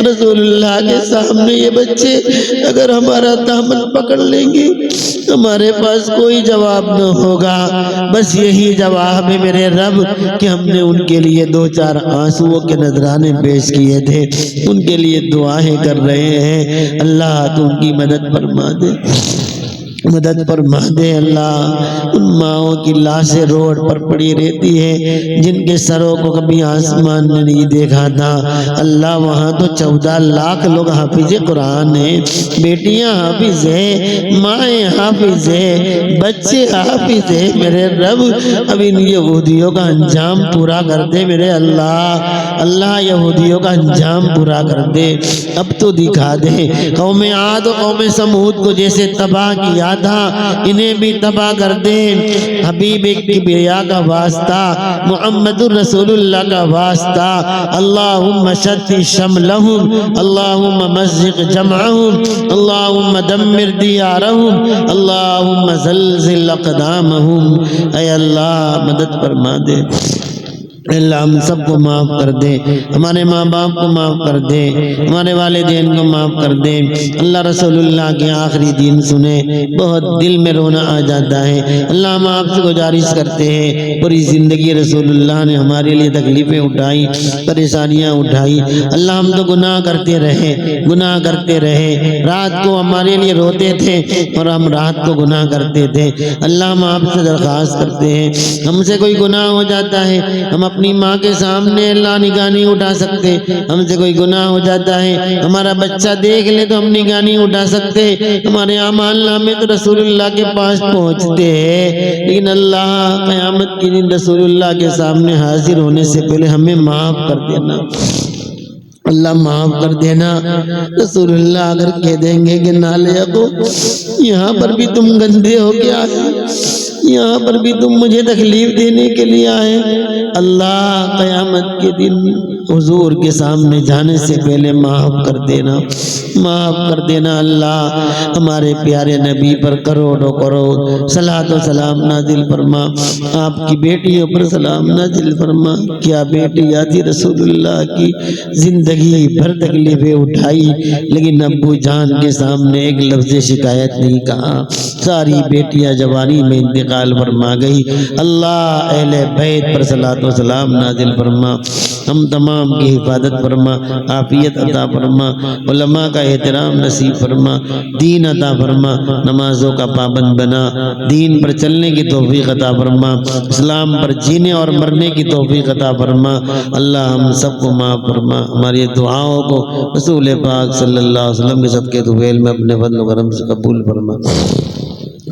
رسول اللہ کے سامنے یہ بچے اگر ہمارا دامن پکڑ لیں گے ہمارے پاس کوئی جواب نہ ہوگا، بس یہی جواب ہے میرے رب کہ ہم نے ان کے لیے دو چار آنسوؤں کے نذرانے پیش کیے تھے، ان کے لیے دعائیں کر رہے ہیں۔ اللہ تو ان کی مدد فرما دے، مدد فرما دے اللہ۔ ان ماؤں کی لاشیں روڈ پر پڑی رہتی ہے جن کے سروں کو کبھی آسمان نے نہیں دیکھا تھا، اللہ وہاں تو 14 لاکھ لوگ حافظ قرآن ہیں، بیٹیاں حافظ ہیں، مائیں حافظ ہیں، بچے حافظ ہیں۔ میرے رب اب ان یہودیوں کا انجام پورا کر دے میرے اللہ، اللہ یہودیوں کا انجام پورا کر دے، اب تو دکھا دے۔ قوم عاد و قوم سمود کو جیسے تباہ کیا تھا انہیں بھی تباہ کر دے، حبیب کبریا کا واسطہ، محمد رسول اللہ کا واسطہ۔ اللہم شتت شملہم، اللہم مزق جمعہم، اللہم دمر دیارہم، اللہم زلزل اقدامہم۔ اے اللہ مدد فرما دے، اللہ ہم سب کو معاف کر دے، ہمارے ماں باپ کو معاف کر دے، ہمارے والدین کو معاف کر دے۔ اللہ رسول اللہ کے آخری دن سنے بہت دل میں رونا آ جاتا ہے۔ اللہ ہم آپ سے گزارش کرتے ہیں، پوری زندگی رسول اللہ نے ہمارے لیے تکلیفیں اٹھائی، پریشانیاں اٹھائی، اللہ ہم تو گناہ کرتے رہے، گناہ کرتے رہے، رات کو ہمارے لیے روتے تھے اور ہم رات کو گناہ کرتے تھے۔ اللہ ہم آپ سے درخواست کرتے ہیں، ہم سے کوئی گناہ ہو جاتا ہے ہم اپنی ماں کے سامنے اللہ نگاہ نہیں اٹھا سکتے، ہم سے کوئی گناہ ہو جاتا ہے، ہمارا بچہ دیکھ لے تو ہم نگاہ نہیں اٹھا سکتے، ہمارے اعمال نامے تو رسول اللہ کے پاس پہنچتے ہیں، لیکن اللہ قیامت کے دن رسول اللہ کے سامنے حاضر ہونے سے پہلے ہمیں معاف کر دینا، اللہ معاف کر دینا۔ رسول اللہ اگر کہہ دیں گے کہ نالے کو یہاں پر بھی تم گندے ہو گیا، یہاں پر بھی تم مجھے تکلیف دینے کے لیے آئے، اللہ قیامت کے دن حضور کے سامنے جانے سے پہلے معاف کر دینا، معاف کر دینا۔ اللہ ہمارے پیارے نبی پر کروڑوں کروڑ صلاۃ و سلام نازل فرما، آپ کی بیٹیوں پر سلام نازل فرما۔ کیا بیٹیاں تھی رسول اللہ کی، زندگی بھر تکلیفیں اٹھائی لیکن ابو جان کے سامنے ایک لفظ شکایت نہیں کہا، ساری بیٹیاں جوانی میں انتقال فرما گئی۔ اللہ اہل بیت پر صلاۃ و سلام نازل فرما، ہم تمام کی حفاظت فرما، عافیت عطا فرما، علماء کا احترام نصیب فرما، دین عطا فرما، نمازوں کا پابند بنا، دین پر چلنے کی توفیق عطا فرما، اسلام پر جینے اور مرنے کی توفیق عطا فرما۔ اللہ ہم سب کو معاف فرما، ہماری دعاؤں کو رسول پاک صلی اللہ علیہ وسلم کے صدقے طویل میں اپنے فضل و کرم سے قبول فرما۔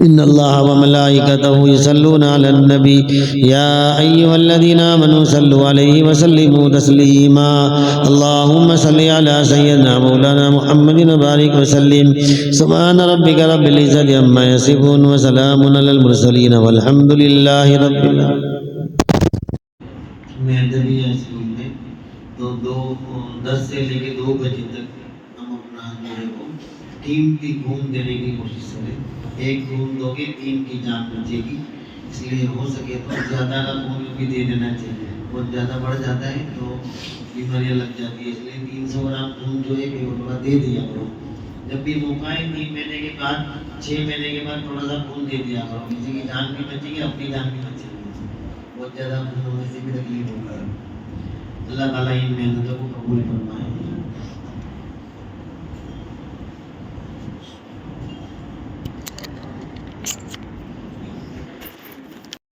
ان اللہ وملائکتہ یصلون علی النبی یا ایھا الذین آمنوا صلوا علیہ وسلموا تسلیما اللہم صل علی سیدنا مولانا محمد وبارک وسلم سبحان ربک رب العزۃ عما یصفون وسلام علی المرسلین والحمد للہ رب العالمین۔ میں ادبیہ اسکول میں تو 10 سے لے کے 2 بجے تک ہم اپنا جو ہے وہ قیمتی خون دینے کی کوشش کریں، ایک خون دو گے 3 کی جان بچے گی، اس لیے ہو سکے تو زیادہ کا خون بھی دے دینا چاہیے، بہت زیادہ بڑھ جاتا ہے تو بیماریاں لگ جاتی ہے، اس لیے 300 گرام خون جو ہے کہ وہ تھوڑا دے دیا کرو، جب بھی موقع ہے 3 مہینے کے بعد 6 مہینے کے بعد تھوڑا سا خون دے دیا کرو، کسی کی جان بھی بچے گی اپنی جان بھی بچے گی، بہت زیادہ خون ہونے سے بھی تکلیف ہوگا۔ اللہ تعالیٰ ان محنتوں کو قبول فرمائے۔